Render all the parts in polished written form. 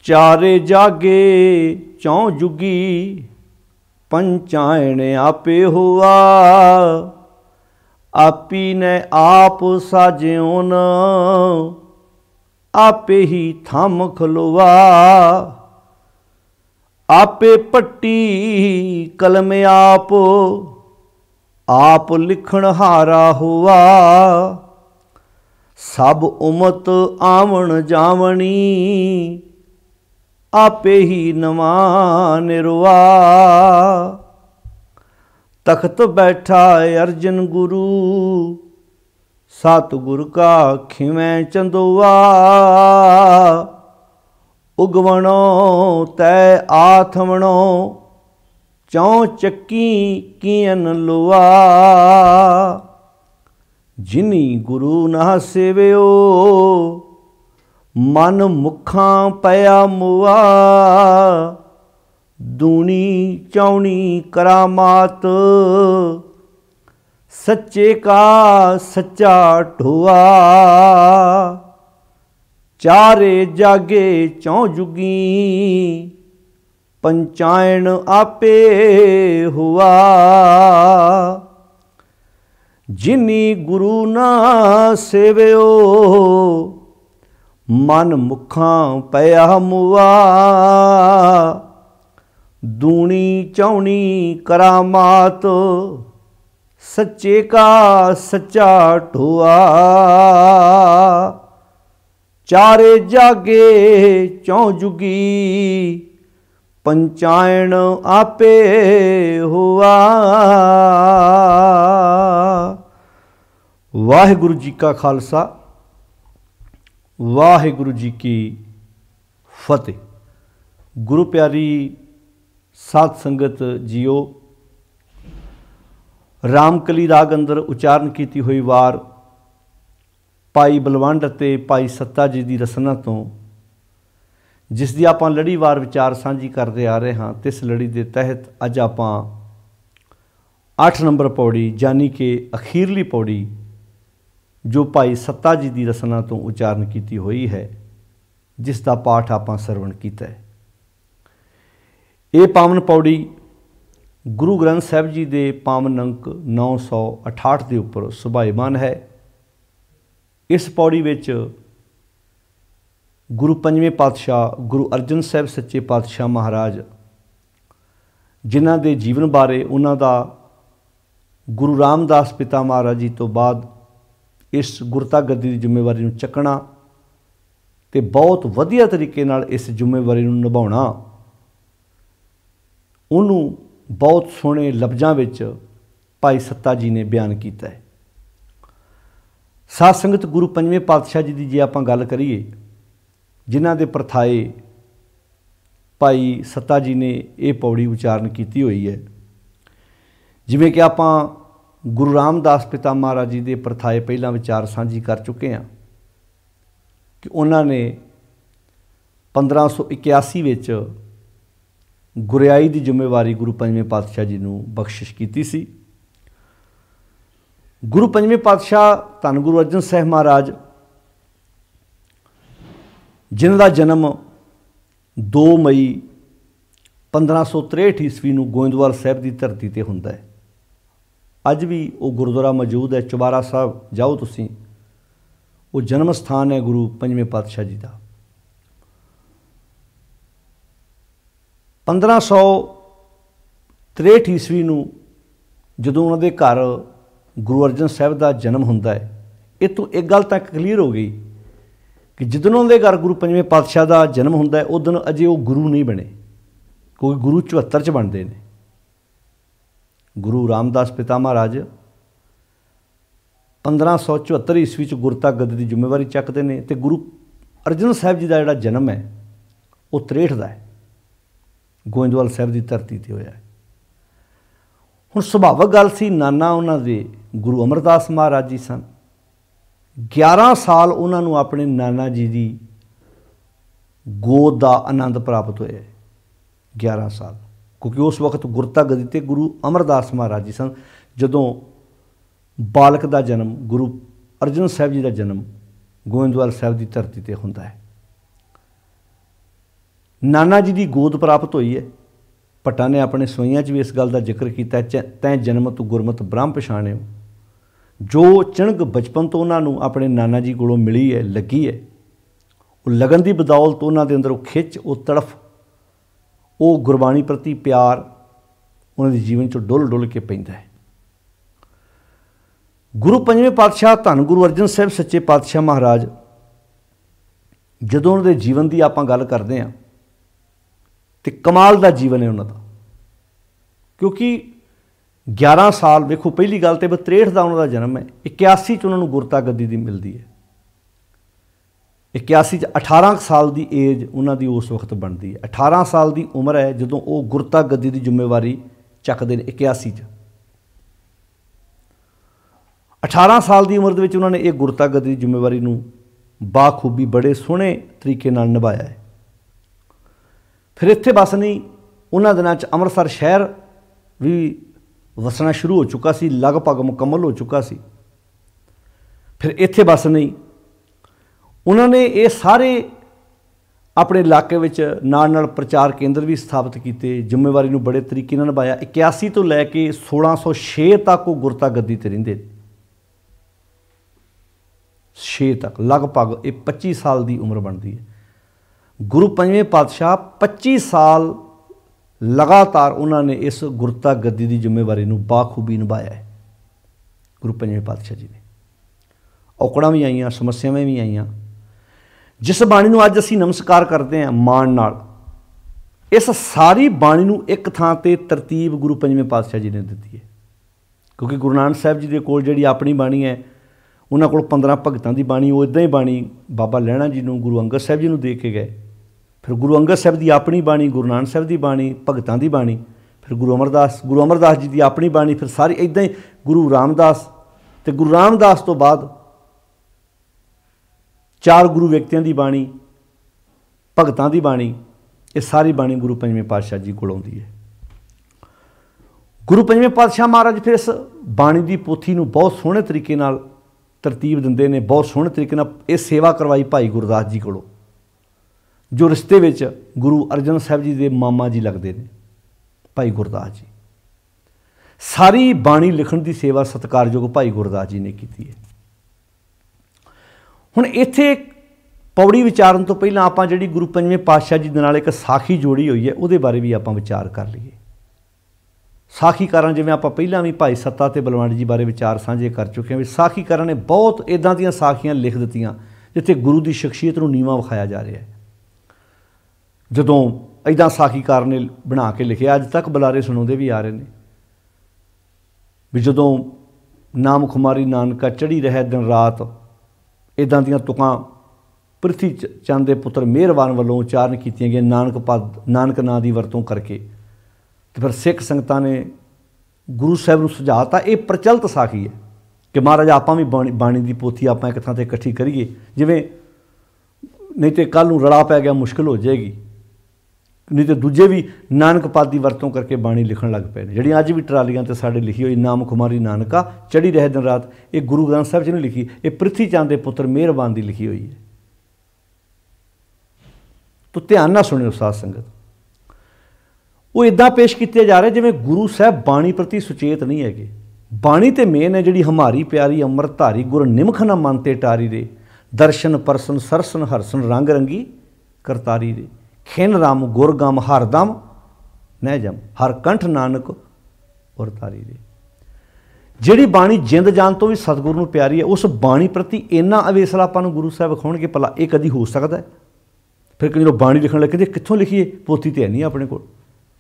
चारे जागे चौं जुगी पंचायण आपे हुआ। आपी ने आप साज्योन आपे ही थम खलोआ। आपे पट्टी कलम आप लिखण हारा हुआ। सब उमत आवन जावनी आपे ही नवा निरवा। तख्त बैठा अर्जन गुरु सतगुर का खिवैं चंदोआ। उगवणो तय आथमणो चौं चक्की कियन लोआ। जिनी गुरु ना सेवियो मन मुखां पया मुआ। दूनी चौनी करामात सच्चे का सच्चा ढोआ। चारे जागे चौं जुगी पंचायण आपे हुआ। जिनी गुरु ना सेवियो मन मुखां पया मुआ। दूनी चौनी करामात सच्चे का सच्चा ढोआ। चारे जागे चौं जुगी पंचायण आपे हुआ। वाहिगुरु जी का खालसा वाहिगुरु जी की फतेह। गुरु प्यारी साध संगत जीओ, रामकली राग अंदर उचारण की हुई वार भाई बलवंड अते भाई सत्ता जी की रसना तो जिस दी आपां लड़ीवार विचार सांझी करते आ रहे हाँ, तिस लड़ी के तहत अज आपां 8 नंबर पौड़ी यानी कि अखीरली पौड़ी जो भाई सत्ता जी की रसना तो उचारण की हुई है, जिसका पाठ आपां सरवण किया है। ये पावन पौड़ी गुरु ग्रंथ साहिब जी के पावन अंक 968 के उपर सुभाईमान है। इस पौड़ी विच गुरु पंजवें पातशाह गुरु अर्जन साहिब सच्चे पातशाह महाराज जिन्हां दे जीवन बारे उन्हां दा गुरु रामदास पिता महाराज जी तो बाद इस गुरता गद्दी की जिम्मेवारी नूं चकना ते बहुत वधिया तरीके नाल इस जिम्मेवारी नूं निभाउणा, उन्होंने बहुत सोहणे लफ्ज़ां विच भाई सत्ता जी ने बयान किया है। साध संगत गुरु पंजवें पातशाह जी की जे आपां गल करिए, जिन्हां दे परथाए भाई सत्ता जी ने यह पौड़ी उचारण की हुई है। जिवें कि आपां गुरु रामदास पिता महाराज जी के परथाए पहलां विचार सांझी कर चुके हैं कि उन्होंने 1581 विच गुरियाई की जिम्मेवारी गुरु पंजवें पातशाह जी नूं बख्शिश की सी। गुरु पंजवें पातशाह धन गुरु अर्जन साहिब महाराज जिन्हां दा जन्म 2 मई 1563 ईस्वी नूं गोइंदवाल साहिब की धरती ते हुंदा है। अज भी वो गुरुद्वारा मौजूद है, चुबारा साहब जाओ तुसीं, वो जन्म स्थान है गुरु पंजवें पातशाह जी का। 1563 ईस्वी नूं जदों उन्हां दे घर गुरु अर्जन साहिब का जन्म हुंदा है, इतों एक गल तक क्लीयर हो गई कि जिदन उन्हां दे घर गुरु पंजवें पातशाह का जन्म हुंदा है उस दिन अजे वो गुरु नहीं बने, क्योंकि गुरु 74 च बनते हैं। गुरु रामदास पिता महाराज 1574 ईस्वी च गुरता गद्दी की जिम्मेवारी चकते हैं तो गुरु अर्जन साहिब जी का जिहड़ा जन्म है वो 63 का है, गोइंदवाल साहिब की धरती ते होया है। हुण सुभावक गल सी, नाना उन्हां दे गुरु अमरदास महाराज जी सन। 11 साल उन्होंने अपने नाना जी की गोद का आनंद प्राप्त होया है। 11 साल, क्योंकि उस वक्त गुरता गद्दी ते गुरु अमरदास महाराज जी सन। जदों बालक का जन्म गुरु अर्जन साहिब जी का जन्म गोइंदवाल साहिब की धरती ते हुंदा है। नाना जी की गोद प्राप्त हुई है। भट्टा ने अपने सोइयां भी इस गल का जिक्र किया, तैं जन्म तू गुरमत ब्रह्म पछाणिओ। जो चिणक बचपन तो उन्होंने अपने नाना जी को मिली है, लगी है, वो लगन की बदौलत उन्होंने अंदर वो खिच, वो तड़फ, वो गुरबाणी प्रति प्यार उन्होंने जीवन चो डुल डुल के पैंदा है। गुरु पंजवें पातशाह धन गुरु अर्जन साहब सच्चे पातशाह महाराज जदों उन्होंने जीवन की आपां गल करते हैं तो कमाल का जीवन है उन्होंने, क्योंकि 11 साल देखो, पहली गल तो 63 का उन्होंने जन्म है, 81 उन्होंने गुरता गद्दी दी मिलती है, 81 18 साल की एज उन्होंने उस वक्त बनती है। 18 साल की उम्र है जदों वो गुरता गद्दी की जिम्मेवारी चकते हैं। 81 18 साल की उम्र के उन्होंने ये गुरता गद्दी की जिम्मेवारी बाखूबी बड़े सोहने तरीके नाल निभाया है। फिर इत्थे बस नहीं, उन्होंने दिनों अमृतसर शहर भी वसना शुरू हो चुका सी, लगभग मुकम्मल हो चुका सी। फिर इत्थे बस नहीं, उन्होंने ये सारे अपने इलाके विच नाल प्रचार केंद्र भी स्थापित किए, जिम्मेवारी बड़े तरीके नाल निभाया। 81 तो लैके 1606 तक वो गुरता गद्दी ते रहिंदे, 6 तक, लगभग ये 25 साल की उम्र बनती है। गुरु पंजवें पातशाह 25 साल लगातार उन्होंने इस गुरता गद्दी की जिम्मेवारी बाखूबी निभाया है। गुरु पंजवें पातशाह जी ने औकड़ां भी आईयां, समस्यावां भी आईयां। जिस बाणी अज असीं नमस्कार करते हैं माण नाल, इस सारी बाणी एक थां ते तरतीब गुरु पंजवें पातशाह जी ने दी है। क्योंकि गुरु नानक साहब जी के कोल जिहड़ी अपनी बाणी है, उन्होंने को 15 भगतों की बाणी, वो इदां ही बाणी बाबा लैणा जी को गुरु अंगद साहब जी को दे के गए। फिर गुरु अंगद साहब की अपनी बाणी, गुरु नानक साहब की बाणी, भगतों की बाणी, फिर गुरु अमरदास जी की अपनी बाणी, फिर सारी इदां ही गुरु रामदास, तो गुरु रामदास तो बाद 4 गुरु व्यक्तियों की बाणी, भगतों की बाणी, ये सारी बाणी गुरु पंजवें पातशाह जी को आउंदी है। गुरु पंजवें पातशाह महाराज फिर इस बाणी की पोथी बहुत सोहने तरीके नाल तरतीब दिंदे ने, बहुत सोहने तरीके नाल ये सेवा करवाई भाई गुरदास जी को, जो रिश्ते विच गुरु अर्जन साहब जी के मामा जी लगते हैं, भाई गुरदास जी। सारी बाणी लिखण की सेवा सत्कारयोग भाई गुरदास जी ने की है। हुण इत्थे पौड़ी विचारन तो पहलां आपां जिहड़ी गुरु पंजवें पातशाह जी दे नाल एक साखी जोड़ी हुई है, उहदे बारे भी आपां विचार कर लईए। साखीकारां जिवें आपां पहलां भी भाई सत्ता ते बलवंड जी बारे विचार साझे कर चुके हैं, भी साखीकारां ने बहुत इदां दीयां साखियां लिख दित्तियां जिथे गुरु की शख्सीयत नूं नीवां विखाया जा रहा है। जदों इदां साखीकार ने बना के लिखे, अज तक बुलारे सुणाउंदे भी आ रहे हैं भी जदों नाम खुमारी नानका चढ़ी रहे दिन रात, इदां दीयां तुकां प्रिथी चंद के पुत्र मेहरबान वालों उचारण कीतियां गईयां नानक नां की वरतों करके। तो फिर सिख संगतां ने गुरु साहब नूं सुझाता, ये प्रचलित साखी है कि महाराज आपां भी बाणी की पोथी आपां एक थां ते इकट्ठी करिए, जिवें नहीं तो कल नूं रड़ा पै गया मुश्किल हो जाएगी, नहीं तो दूजे भी नानक पद की वरतों करके बाणी लिखण लग पे। जिहड़ियां अज भी ट्रालियां ते साडे लिखी हुई नाम खुमारी नानका चढ़ी रहे दिन रात, ये गुरु ग्रंथ साहब जी ने लिखी, ये पृथ्वी चंद के पुत्र मेहरबान की लिखी हुई है। तो ध्यान ना सुनियो साध संगत, वो इदां पेश किए जा रहे जिवें गुरु साहब बाणी प्रति सुचेत नहीं है। बाणी तो मेन है जिहड़ी हमारी प्यारी अमृत धारी गुर निमख न मन ते टारी रे, दर्शन परसन सरसन हरसन रंग रंगी करतारी रे, खिन राम गुर गम हरदम न जम हर कंठ नानक और तारी रे। जिहड़ी बाणी जिंद जान तो भी सतगुरु नूं प्यारी है, उस बाणी प्रति इन्ना अवेसला आपां नूं गुरु साहब विखाउणगे, भला ये कदी हो सकता है? फिर जो बाणी लिखण लगे कित्थों लिखीए, पोथी तो है नहीं अपने कोल,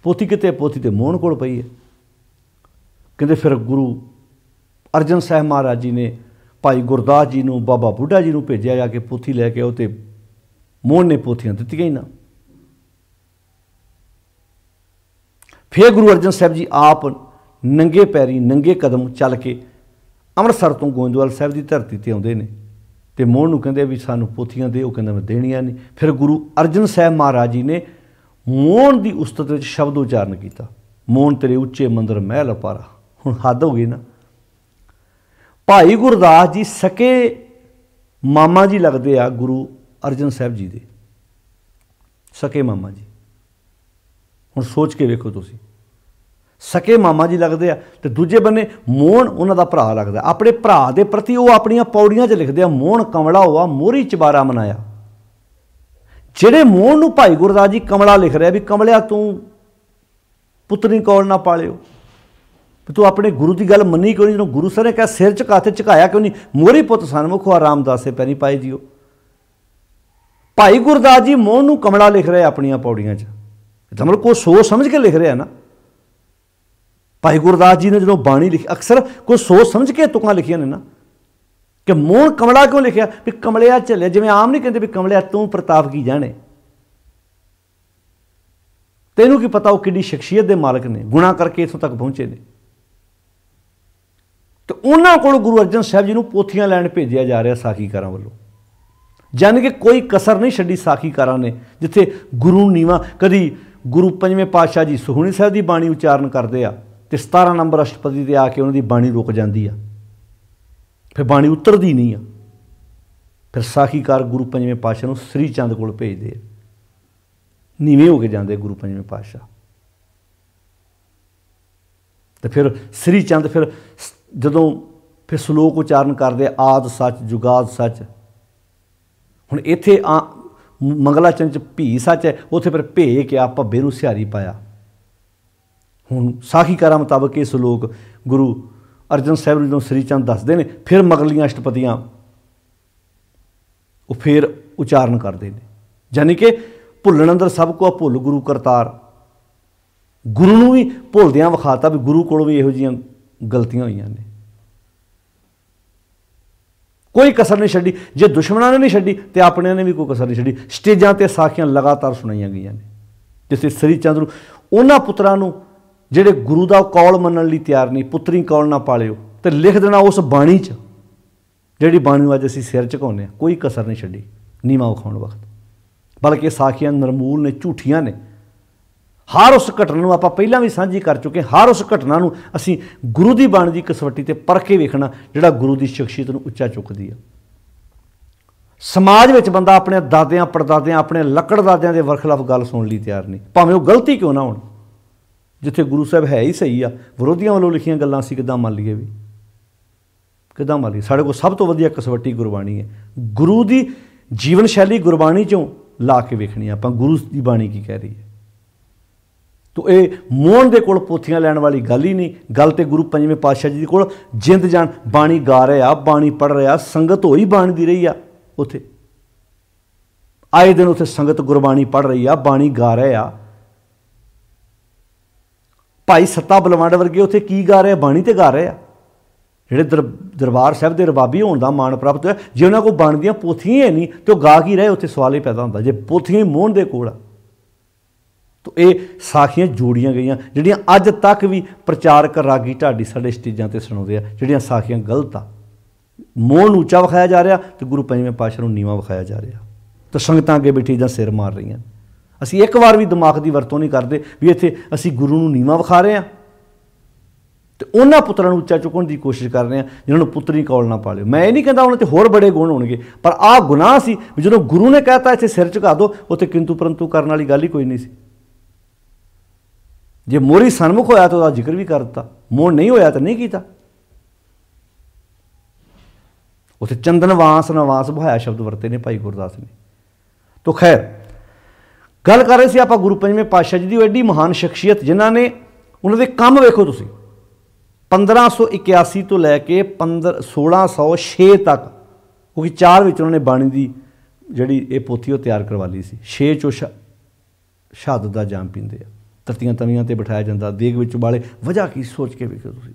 पोथी किते, पोथी तो मोहन कोल पई है। कहते फिर गुरु अर्जन साहब महाराज जी ने भाई गुरदास जी नूं बाबा बुढ़ा जी नूं भेजिया जाके पोथी लैके आओ, तो मोहन ने पोथियां दित्तियां ही ना। फिर गुरु अर्जन साहब जी आप नंगे पैरी नंगे कदम चल के अमृतसर तो गोविंदवाल साहब की धरती पर आउंदे ने, तो मोहन नूं कहंदे भी सानूं पोथियां दे, वो कहंदा मैं देणियां नहीं। फिर गुरु अर्जन साहब महाराज जी ने मोहन की उस्तत विच शब्द उचारण किया, मोहन तेरे उच्चे मंदिर महल अपारा। हुण हद हो गई ना। भाई गुरदास जी सके मामा जी लगते आ गुरु अर्जन साहब जी दे, सके मामा जी। ਹੁਣ ਸੋਚ ਕੇ ਵੇਖੋ ਤੁਸੀਂ, ਸਕੇ ਮਾਮਾ ਜੀ ਲੱਗਦੇ ਆ ਤੇ ਦੂਜੇ ਬੰਨੇ ਮੋਹਨ ਉਹਨਾਂ ਦਾ ਭਰਾ ਲੱਗਦਾ। ਆਪਣੇ ਭਰਾ ਦੇ ਪ੍ਰਤੀ ਉਹ ਆਪਣੀਆਂ ਪੌੜੀਆਂ 'ਚ ਲਿਖਦੇ ਆ, ਮੋਹਨ ਕਮਲਾ ਹੋਆ ਮੋਹਰੀ ਚਬਾਰਾ ਮਨਾਇਆ। ਜਿਹੜੇ ਮੋਹਨ ਨੂੰ ਭਾਈ ਗੁਰਦਾਸ ਜੀ ਕਮਲਾ ਲਿਖ ਰਿਹਾ ਵੀ ਕਮਲਿਆ ਤੂੰ ਪੁੱਤਰੀ ਕੌਲ ਨਾ ਪਾਲਿਓ, ਵੀ ਤੂੰ ਆਪਣੇ ਗੁਰੂ ਦੀ ਗੱਲ ਮੰਨੀ ਕਿਉਂ ਨਹੀਂ? ਜਦੋਂ ਗੁਰੂ ਸਾਹਿਬ ਨੇ ਕਿਹਾ ਸਿਰ ਝੁਕਾ ਤੇ ਝੁਕਾਇਆ ਕਿਉਂ ਨਹੀਂ? ਮੋਹਰੀ ਪੁੱਤ ਸਨਮੁਖ ਹੋਆ ਰਾਮਦਾਸੇ ਪੈਰੀ ਪਾਏ ਜੀਓ। ਭਾਈ ਗੁਰਦਾਸ ਜੀ ਮੋਹਨ ਨੂੰ ਕਮਲਾ ਲਿਖ ਰਹੇ ਆਪਣੀਆਂ ਪੌੜੀਆਂ 'ਚ, ਤਾਂ ਮਤਲਬ ਕੋਈ ਸੋਚ ਸਮਝ ਕੇ ਲਿਖ ਰਿਹਾ ਨਾ। ਭਾਈ ਗੁਰਦਾਸ ਜੀ ਨੇ ਜਦੋਂ ਬਾਣੀ ਲਿਖੀ ਅਕਸਰ ਕੋਈ ਸੋਚ ਸਮਝ ਕੇ ਤੁਕਾਂ ਲਿਖੀਆਂ ਨੇ ਨਾ, ਕਿ ਮੋਹਨ ਕਮਲਾ ਕਿਉਂ ਲਿਖਿਆ? ਵੀ ਕਮਲਿਆ ਝੱਲਿਆ, ਜਿਵੇਂ ਆਮ ਨਹੀਂ ਕਹਿੰਦੇ ਵੀ ਕਮਲਿਆ ਤੂੰ ਪ੍ਰਤਾਪ ਕੀ ਜਾਣੇ, ਤੈਨੂੰ ਕੀ ਪਤਾ ਉਹ ਕਿੱਡੀ ਸ਼ਖਸੀਅਤ ਦੇ ਮਾਲਕ ਨੇ, ਗੁਣਾ ਕਰਕੇ ਇੱਥੋਂ ਤੱਕ ਪਹੁੰਚੇ ਨੇ। ਤੇ ਉਹਨਾਂ ਕੋਲ ਗੁਰੂ ਅਰਜਨ ਸਾਹਿਬ ਜੀ ਨੂੰ ਪੋਥੀਆਂ ਲੈਣ ਭੇਜਿਆ ਜਾ ਰਿਹਾ ਸਾਖੀਕਾਰਾਂ ਵੱਲੋਂ, ਜਾਣੀ ਕਿ ਕੋਈ ਕਸਰ ਨਹੀਂ ਛੱਡੀ ਸਾਖੀਕਾਰਾਂ ਨੇ। ਜਿੱਥੇ ਗੁਰੂ ਨੀਵਾਂ, ਕਦੀ ਗੁਰੂ ਪੰਜਵੇਂ ਪਾਤਸ਼ਾਹ ਜੀ ਸੁਖਮਨੀ ਸਾਹਿਬ ਦੀ ਬਾਣੀ ਉਚਾਰਨ ਕਰਦੇ ਆ ਤੇ 17 ਨੰਬਰ ਅਸ਼ਟਪਦੀ ਤੇ ਆ ਕੇ ਉਹਨਾਂ ਦੀ ਬਾਣੀ ਰੁਕ ਜਾਂਦੀ ਆ, ਫਿਰ ਬਾਣੀ ਉਤਰਦੀ ਨਹੀਂ ਆ। ਫਿਰ ਸਾਖੀਕਾਰ ਗੁਰੂ ਪੰਜਵੇਂ ਪਾਤਸ਼ਾਹ ਨੂੰ ਸ੍ਰੀ ਚੰਦ ਕੋਲ ਭੇਜਦੇ ਆ, ਨੀਵੇਂ ਹੋ ਕੇ ਜਾਂਦੇ ਗੁਰੂ ਪੰਜਵੇਂ ਪਾਤਸ਼ਾਹ। ਤੇ ਫਿਰ ਸ੍ਰੀ ਚੰਦ ਫਿਰ ਜਦੋਂ ਫਿਰ ਸ਼ਲੋਕ ਉਚਾਰਨ ਕਰਦੇ ਆਦ ਸੱਚ ਜੁਗਾਦ ਸੱਚ। ਹੁਣ ਇੱਥੇ ਮੰਗਲਾ ਚੰਦ 'ਚ ਭੀ ਸੱਚ ਹੈ, ਉੱਥੇ ਫਿਰ ਭੇ ਕਿਹਾ ਭੱਬੇ ਨੂੰ ਸਿਹਾਰੀ ਪਾਇਆ। ਹੁਣ ਸਾਖੀਕਾਰਾਂ ਮੁਤਾਬਕ ਇਹ ਸ਼ਲੋਕ ਗੁਰੂ ਅਰਜਨ ਸਾਹਿਬ ਨੂੰ ਜਦੋਂ ਸ੍ਰੀ ਚੰਦ ਦੱਸਦੇ ਨੇ, ਫਿਰ ਮਗਰਲੀਆਂ ਅਸ਼ਟਪਦੀਆਂ ਉਹ ਫਿਰ ਉਚਾਰਨ ਕਰਦੇ ਨੇ। ਯਾਨੀ ਕਿ ਭੁੱਲਣ ਅੰਦਰ ਸਭ ਕੋ ਭੁੱਲ ਗੁਰੂ ਕਰਤਾਰ। ਗੁਰੂ ਨੂੰ ਵੀ ਭੁੱਲਦਿਆਂ ਵਿਖਾਤਾ ਵੀ ਗੁਰੂ ਕੋਲੋਂ ਵੀ ਇਹੋ ਜਿਹੀਆਂ ਗਲਤੀਆਂ ਹੋਈਆਂ ਨੇ, ਕੋਈ ਕਸਰ ਨਹੀਂ ਛੱਡੀ। ਜੇ ਦੁਸ਼ਮਣਾਂ ਨੇ ਨਹੀਂ ਛੱਡੀ ਤੇ ਆਪਣਿਆਂ ਨੇ ਵੀ ਕੋਈ ਕਸਰ ਨਹੀਂ ਛੱਡੀ। ਸਟੇਜਾਂ ਤੇ ਸਾਖੀਆਂ ਲਗਾਤਾਰ ਸੁਣਾਈਆਂ ਗਈਆਂ ਨੇ, ਜਿਸ ਸ੍ਰੀ ਚੰਦ ਨੂੰ ਉਹਨਾਂ ਪੁੱਤਰਾਂ ਨੂੰ ਜਿਹੜੇ ਗੁਰੂ ਦਾ ਕੌਲ ਮੰਨਣ ਲਈ ਤਿਆਰ ਨਹੀਂ, ਪੁੱਤਰੀ ਕੌਲ ਨਾ ਪਾਲਿਓ, ਤੇ ਲਿਖ ਦੇਣਾ ਉਸ ਬਾਣੀ 'ਚ ਜਿਹੜੀ ਬਾਣੀ ਨੂੰ ਅੱਜ ਅਸੀਂ ਸਿਰ ਝੁਕਾਉਂਦੇ ਹਾਂ। ਕੋਈ ਕਸਰ ਨਹੀਂ ਛੱਡੀ ਨੀਵਾਂ ਵਿਖਾਉਣ ਵਕਤ, ਬਲਕਿ ਸਾਖੀਆਂ ਨਿਰਮੂਲ ਨੇ, ਝੂਠੀਆਂ ਨੇ। ਹਰ ਉਸ ਘਟਨਾ ਨੂੰ ਆਪਾਂ ਪਹਿਲਾਂ ਵੀ ਸਾਂਝੀ ਕਰ ਚੁੱਕੇ, ਹਰ ਉਸ ਘਟਨਾ ਨੂੰ ਅਸੀਂ ਗੁਰੂ ਦੀ ਬਾਣੀ ਦੀ ਕਸਵੱਟੀ ਤੇ ਪਰਖ ਕੇ ਵੇਖਣਾ ਜਿਹੜਾ ਗੁਰੂ ਦੀ ਸ਼ਖਸੀਅਤ ਨੂੰ ਉੱਚਾ ਚੁੱਕਦੀ ਆ। ਸਮਾਜ ਵਿੱਚ ਬੰਦਾ ਆਪਣੇ ਦਾਦਿਆਂ ਪੜਦਾਦਿਆਂ, ਆਪਣੇ ਲੱਕੜ ਦਾਦਿਆਂ ਦੇ ਵਰਖਲਾਫ ਗੱਲ ਸੁਣਨ ਲਈ ਤਿਆਰ ਨਹੀਂ, ਭਾਵੇਂ ਉਹ ਗਲਤੀ ਕਿਉਂ ਨਾ ਹੋਣ। ਜਿੱਥੇ ਗੁਰੂ ਸਾਹਿਬ ਹੈ ਹੀ ਸਹੀ ਆ, ਵਿਰੋਧੀਆਂ ਵੱਲੋਂ ਲਿਖੀਆਂ ਗੱਲਾਂ ਅਸੀਂ ਕਿੱਦਾਂ ਮੰਨ ਲਈਏ? ਵੀ ਕਿੱਦਾਂ ਮੰਨ ਲਈਏ? ਸਾਡੇ ਕੋਲ ਸਭ ਤੋਂ ਵਧੀਆ ਕਸਵੱਟੀ ਗੁਰਬਾਣੀ ਹੈ। ਗੁਰੂ ਦੀ ਜੀਵਨ ਸ਼ੈਲੀ ਗੁਰਬਾਣੀ 'ਚੋਂ ਲਾ ਕੇ ਵੇਖਣੀ ਆਪਾਂ, ਗੁਰੂ ਦੀ ਬਾਣੀ ਕੀ ਕਹਿ ਰਹੀ ਹੈ। ਤੋ ਇਹ ਮੋਹਨ ਦੇ ਕੋਲ ਪੋਥੀਆਂ ਲੈਣ ਵਾਲੀ ਗੱਲ ਹੀ ਨਹੀਂ। ਗੱਲ ਤੇ ਗੁਰੂ ਪੰਜਵੇਂ ਪਾਤਸ਼ਾਹ ਜੀ ਦੇ ਕੋਲ ਜਿੰਦ ਜਾਨ ਬਾਣੀ ਗਾ ਰਿਹਾ, ਬਾਣੀ ਪੜ੍ਹ ਰਿਹਾ, ਸੰਗਤ ਹੋਈ ਬਾਣੀ ਦੀ ਰਹੀ ਆ। ਉੱਥੇ ਆਏ ਦਿਨ ਉੱਥੇ ਸੰਗਤ ਗੁਰਬਾਣੀ ਪੜ੍ਹ ਰਹੀ ਆ, ਬਾਣੀ ਗਾ ਰਹੇ ਆ। ਭਾਈ ਸੱਤਾ ਬਲਵੰਡ ਵਰਗੇ ਉੱਥੇ ਕੀ ਗਾ ਰਹੇ? ਬਾਣੀ ਤੇ ਗਾ ਰਹੇ ਆ। ਜਿਹੜੇ ਦਰਬਾਰ ਸਾਹਿਬ ਦੇ ਰਬਾਬੀ ਹੋਣ ਦਾ ਮਾਣ ਪ੍ਰਾਪਤ ਹੋਇਆ, ਜੇ ਉਹਨਾਂ ਕੋਲ ਬਾਣੀ ਦੀਆਂ ਪੋਥੀਆਂ ਹੀ ਨਹੀਂ ਤੇ ਉਹ ਗਾ ਕੀ ਰਹੇ? ਉੱਥੇ ਸਵਾਲ ਹੀ ਪੈਦਾ ਹੁੰਦਾ, ਜੇ ਪੋਥੀਆਂ ਹੀ ਮੋਹਨ ਦੇ ਕੋਲ ਆ। ਤੋ ਇਹ ਸਾਖੀਆਂ ਜੋੜੀਆਂ ਗਈਆਂ ਜਿਹੜੀਆਂ ਅੱਜ ਤੱਕ ਵੀ ਪ੍ਰਚਾਰਕ ਰਾਗੀ ਢਾਡੀ ਸਾਡੇ ਸਟੇਜਾਂ 'ਤੇ ਸੁਣਾਉਂਦੇ ਆ, ਜਿਹੜੀਆਂ ਸਾਖੀਆਂ ਗਲਤ ਆ। ਮੋਹਨ ਨੂੰ ਉੱਚਾ ਵਿਖਾਇਆ ਜਾ ਰਿਹਾ ਤੇ ਗੁਰੂ ਪੰਜਵੇਂ ਪਾਤਸ਼ਾਹ ਨੂੰ ਨੀਵਾਂ ਵਿਖਾਇਆ ਜਾ ਰਿਹਾ, ਤੇ ਸੰਗਤਾਂ ਅੱਗੇ ਬੈਠੀ ਜਾਂ ਸਿਰ ਮਾਰ ਰਹੀਆਂ। ਅਸੀਂ ਇੱਕ ਵਾਰ ਵੀ ਦਿਮਾਗ ਦੀ ਵਰਤੋਂ ਨਹੀਂ ਕਰਦੇ ਵੀ ਇੱਥੇ ਅਸੀਂ ਗੁਰੂ ਨੂੰ ਨੀਵਾਂ ਵਿਖਾ ਰਹੇ ਹਾਂ ਤੇ ਉਹਨਾਂ ਪੁੱਤਰਾਂ ਨੂੰ ਉੱਚਾ ਚੁੱਕਣ ਦੀ ਕੋਸ਼ਿਸ਼ ਕਰ ਰਹੇ ਹਾਂ ਜਿਹਨਾਂ ਨੂੰ ਪੁੱਤਰੀ ਕੌਲ ਨਾ ਪਾਲਿਓ। ਮੈਂ ਇਹ ਨਹੀਂ ਕਹਿੰਦਾ ਉਹਨਾਂ 'ਤੇ ਹੋਰ ਬੜੇ ਗੁਣ ਹੋਣਗੇ, ਪਰ ਆਹ ਗੁਨਾਹ ਸੀ ਵੀ ਜਦੋਂ ਗੁਰੂ ਨੇ ਕਹਿਤਾ ਇੱਥੇ ਸਿਰ ਝੁਕਾ ਦਿਓ, ਉੱਥੇ ਕਿੰਤੂ ਪਰੰਤੂ ਕਰਨ ਵਾਲੀ ਗੱਲ ਹੀ ਕੋਈ ਨਹੀਂ ਸੀ। ਜੇ ਮੋਹਰੀ ਸਨਮੁਖ ਹੋਇਆ ਤਾਂ ਉਹਦਾ ਜ਼ਿਕਰ ਵੀ ਕਰ ਦਿੱਤਾ, ਮੋਹਨ ਨਹੀਂ ਹੋਇਆ ਤਾਂ ਨਹੀਂ ਕੀਤਾ। ਉੱਥੇ ਚੰਦਨ ਵਾਸ ਨਵਾਸ ਬਹਾਇਆ ਸ਼ਬਦ ਵਰਤੇ ਨੇ ਭਾਈ ਗੁਰਦਾਸ ਨੇ। ਤੋ ਖੈਰ ਗੱਲ ਕਰ ਰਹੇ ਸੀ ਆਪਾਂ ਗੁਰੂ ਪੰਜਵੇਂ ਪਾਤਸ਼ਾਹ ਜੀ ਦੀ, ਉਹ ਐਡੀ ਮਹਾਨ ਸ਼ਖਸੀਅਤ ਜਿਨ੍ਹਾਂ ਨੇ ਉਹਨਾਂ ਦੇ ਕੰਮ ਵੇਖੋ ਤੁਸੀਂ 1581 ਤੋਂ ਲੈ ਕੇ 1606 ਤੱਕ, ਕਿਉਂਕਿ 4 ਵਿੱਚ ਉਹਨਾਂ ਨੇ ਬਾਣੀ ਦੀ ਜਿਹੜੀ ਇਹ ਪੋਥੀ ਉਹ ਤਿਆਰ ਕਰਵਾ ਲਈ ਸੀ। 6 ਚੋਂ ਸ਼ਹਾਦਤ ਦਾ ਜਾਮ ਪੀਂਦੇ ਆ, ਧਰਤੀਆਂ ਤਵੀਆਂ 'ਤੇ ਬਿਠਾਇਆ ਜਾਂਦਾ, ਦੇਗ ਵਿੱਚ ਉਬਾਲੇ। ਵਜ੍ਹਾ ਕੀ? ਸੋਚ ਕੇ ਵੇਖੋ ਤੁਸੀਂ।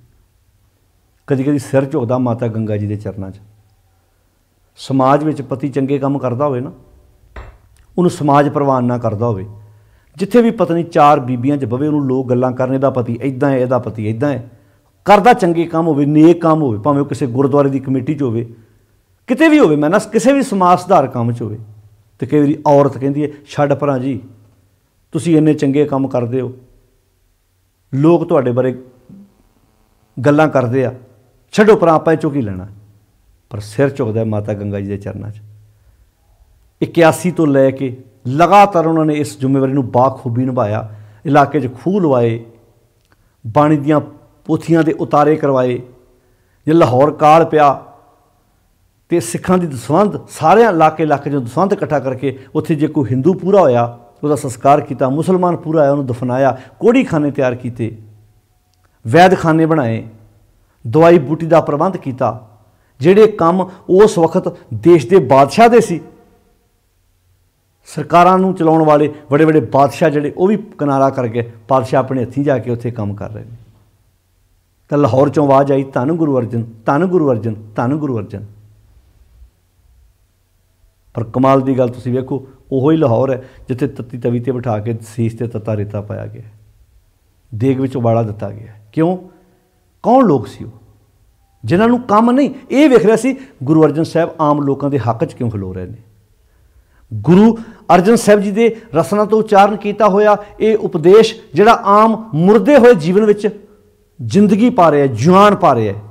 ਕਦੀ ਕਦੀ ਸਿਰ ਝੁਕਦਾ ਮਾਤਾ ਗੰਗਾ ਜੀ ਦੇ ਚਰਨਾਂ 'ਚ। ਸਮਾਜ ਵਿੱਚ ਪਤੀ ਚੰਗੇ ਕੰਮ ਕਰਦਾ ਹੋਵੇ ਨਾ, ਉਹਨੂੰ ਸਮਾਜ ਪ੍ਰਵਾਨ ਨਾ ਕਰਦਾ ਹੋਵੇ, ਜਿੱਥੇ ਵੀ ਪਤਨੀ 4 ਬੀਬੀਆਂ 'ਚ ਬਵੇ, ਉਹਨੂੰ ਲੋਕ ਗੱਲਾਂ ਕਰਨ ਇਹਦਾ ਪਤੀ ਇੱਦਾਂ ਹੈ, ਇਹਦਾ ਪਤੀ ਇੱਦਾਂ ਹੈ। ਕਰਦਾ ਚੰਗੇ ਕੰਮ ਹੋਵੇ, ਨੇਕ ਕੰਮ ਹੋਵੇ, ਭਾਵੇਂ ਉਹ ਕਿਸੇ ਗੁਰਦੁਆਰੇ ਦੀ ਕਮੇਟੀ 'ਚ ਹੋਵੇ, ਕਿਤੇ ਵੀ ਹੋਵੇ, ਮੈਂ ਨਾ ਕਿਸੇ ਵੀ ਸਮਾਜ ਸੁਧਾਰ ਕੰਮ 'ਚ ਹੋਵੇ, ਤੇ ਕਈ ਵਾਰੀ ਔਰਤ ਕਹਿੰਦੀ ਹੈ ਛੱਡ ਭਰਾ ਜੀ, ਤੁਸੀਂ ਇੰਨੇ ਚੰਗੇ ਕੰਮ ਕਰਦੇ ਹੋ, ਲੋਕ ਤੁਹਾਡੇ ਬਾਰੇ ਗੱਲਾਂ ਕਰਦੇ ਆ, ਛੱਡੋ ਭਰਾ, ਆਪਾਂ ਇਹ 'ਚੋਂ ਕੀ ਲੈਣਾ। ਪਰ ਸਿਰ ਝੁਕਦਾ ਮਾਤਾ ਗੰਗਾ ਜੀ ਦੇ ਚਰਨਾਂ 'ਚ। 81 ਤੋਂ ਲੈ ਕੇ ਲਗਾਤਾਰ ਉਹਨਾਂ ਨੇ ਇਸ ਜ਼ਿੰਮੇਵਾਰੀ ਨੂੰ ਬਾਖੂਬੀ ਨਿਭਾਇਆ। इलाके 'च खूह लवाए, बाणी दियां पोथियां दे उतारे करवाए। जे लाहौर काल पिया तो सिखां दी दसवंध सारे इलाके 'चों दसवंध इकट्ठा करके उत्थे जे कोई हिंदू पूरा होया उसका संस्कार किया, मुसलमान पूरा होया उन्होंने दफनाया, कोड़ी खाने तैयार किए, वैद खाने बनाए, दवाई बूटी का प्रबंध किया। जिहड़े काम उस वक्त देश के बादशाह दे सी, सरकारां नूं चलाउण वाले बड़े बड़े बादशाह जिहड़े वो भी किनारा करके बादशाह अपने हत्थीं जाके उत्थे काम कर रहे हैं। तो लाहौर चों आवाज़ आई, धन गुरु अर्जन, धन गुरु अर्जन, धन गुरु अर्जन। पर कमाल की गल तुसीं वेखो, उहो ही लाहौर है जिथे तत्ती तवी ते बिठा के सीस ते तत्ता रेता पाया गया, देग विच उबाला दिता गया। क्यों? कौन लोग सी वो जिन्हां नूं काम नहीं ये वेख रहा सी गुरु अर्जन साहब आम लोगों के हक च क्यों खलो रहे हैं। गुरु अर्जन साहब जी के रसना तो उच्चारण किया होया ये उपदेश जिहड़ा आम मुरदे हुए जीवन में जिंदगी पा रहा है, जुआन पा रहा है।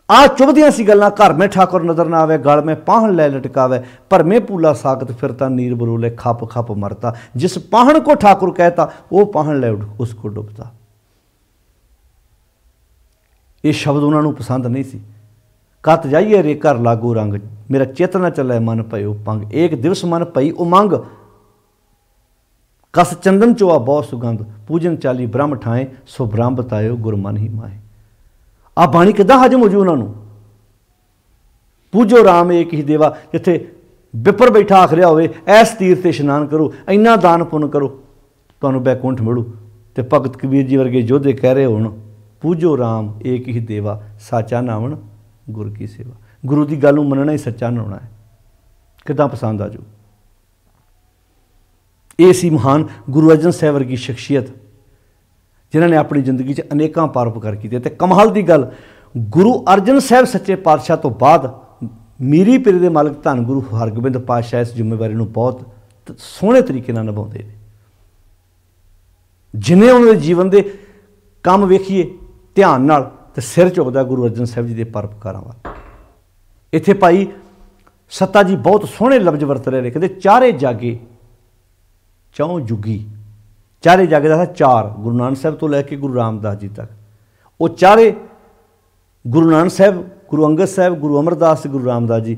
आ चुभदियां सी गल्लां, घर में ठाकुर नजर ना आवे, गल में पाहन लै लटकावे, पर में पूला साकत फिरता नीर बरूले, खप खप मरता। जिस पाहन को ठाकुर कहता वो पाहन लै उसको डुबता। ये शब्द उन्होंने पसंद नहीं सी। कत जाइए रे घर लागू रंग, मेरा चित न चले मन पयो पंग, एक दिवस मन पई उमंग, कस चंदन चोआ बहुत सुगंध, पूजन चाली ब्रह्म ठाए, सो ब्रह्म बतायो गुर मन ही माए। आ बाणी किदां हजम हो जू उन्होंने? पूजो राम एक ही देवा, जिथे विपर बैठा आख रहा होवे ऐस तीर ते इशनान करो, इन्ना दान पुण्य करो, तुहानूं बैकुंठ मिलू। ते भगत कबीर जी वर्गे योधे कह रहे होण, पूजो राम एक ही देवा, साचा नावण गुर की सेवा। गुरु की गल मनना ही सच्चा होना है। किदां पसंद आ जू। ये सी महान गुरु अर्जन साहब वर्गी शख्सियत जिन्होंने अपनी जिंदगी च अनेकां परोपकार किए। ते कमाल की गल, गुरु अर्जन साहब सच्चे पातशाह तो बाद मीरी पीर दे मालिक धन गुरु हरगोबिंद पातशाह इस जिम्मेवारी नूं बहुत सोहणे तरीके नाल निभाउंदे ने। जिन्हें उन्होंने जीवन के काम वेखीए ध्यान नाल ते सिर झुकदा गुरु अर्जन साहब जी के परोपकारां वाल। इत्थे भाई सत्ता जी बहुत सोहणे लफ्ज वरत रहे, कहते चारे जागे चौं जुगी। चारे जागे का चार, गुरु नानक साहब तो लैके गुरु रामदास जी तक, वो चारे गुरु नानक साहब, गुरु अंगद साहब, गुरु अमरदास, गुरु रामदास जी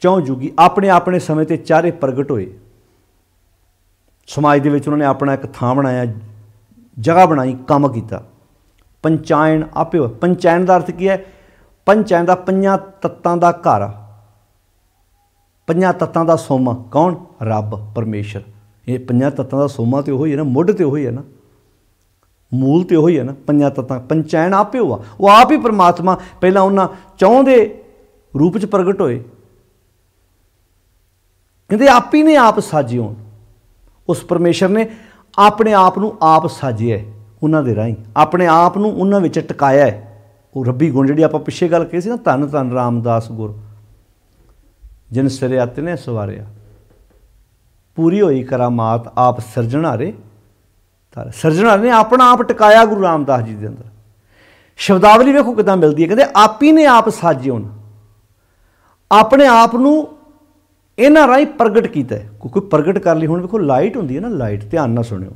चौं जुगी अपने अपने समय ते चारे प्रगट होए। समाज दे विच उन्होंने अपना एक थां बनाया, जगह बनाई, काम किया। पंचायन आपे हो, पंचायन का अर्थ की है? पंचायन का पंजां तत्तां दा घर, पंजां तत्तां दा सोमा कौन? रब परमेश्वर। ये पंजां तत्तां दा सोमा तो वही है ना, मुढ़ तो वही है ना, मूल तो वही है ना। पंजां तत्तां पंचायन आपे हुआ, वो आप ही परमात्मा पहला उन्हां चौं दे रूप च प्रगट होए। कहते आप ही ने आप साजे होण, उस परमेश्वर ने अपने आप नूं आप साजिया है, उन्हां दे राहीं अपने आप नूं उन्हां विच टकाया है। वो रब्बी गुण जिहड़ी आपां पिछे गल कही सी ना, धन धन रामदास गुर जिन सिरे आते ने सवारिया, पूरी होई करामात आप सिरजणारे तारे। सिरजणारे ने अपना आप टकाया गुरु रामदास जी के अंदर। शब्दावली वेखो किदां मिलती है, कहते आप ही ने आप साजे होण, अपने आप नूं इन्हां राहीं प्रगट किया है। कोई प्रगट कर ली, हुण वेखो लाइट हुंदी है ना, लाइट ध्यान नाल सुणिओ,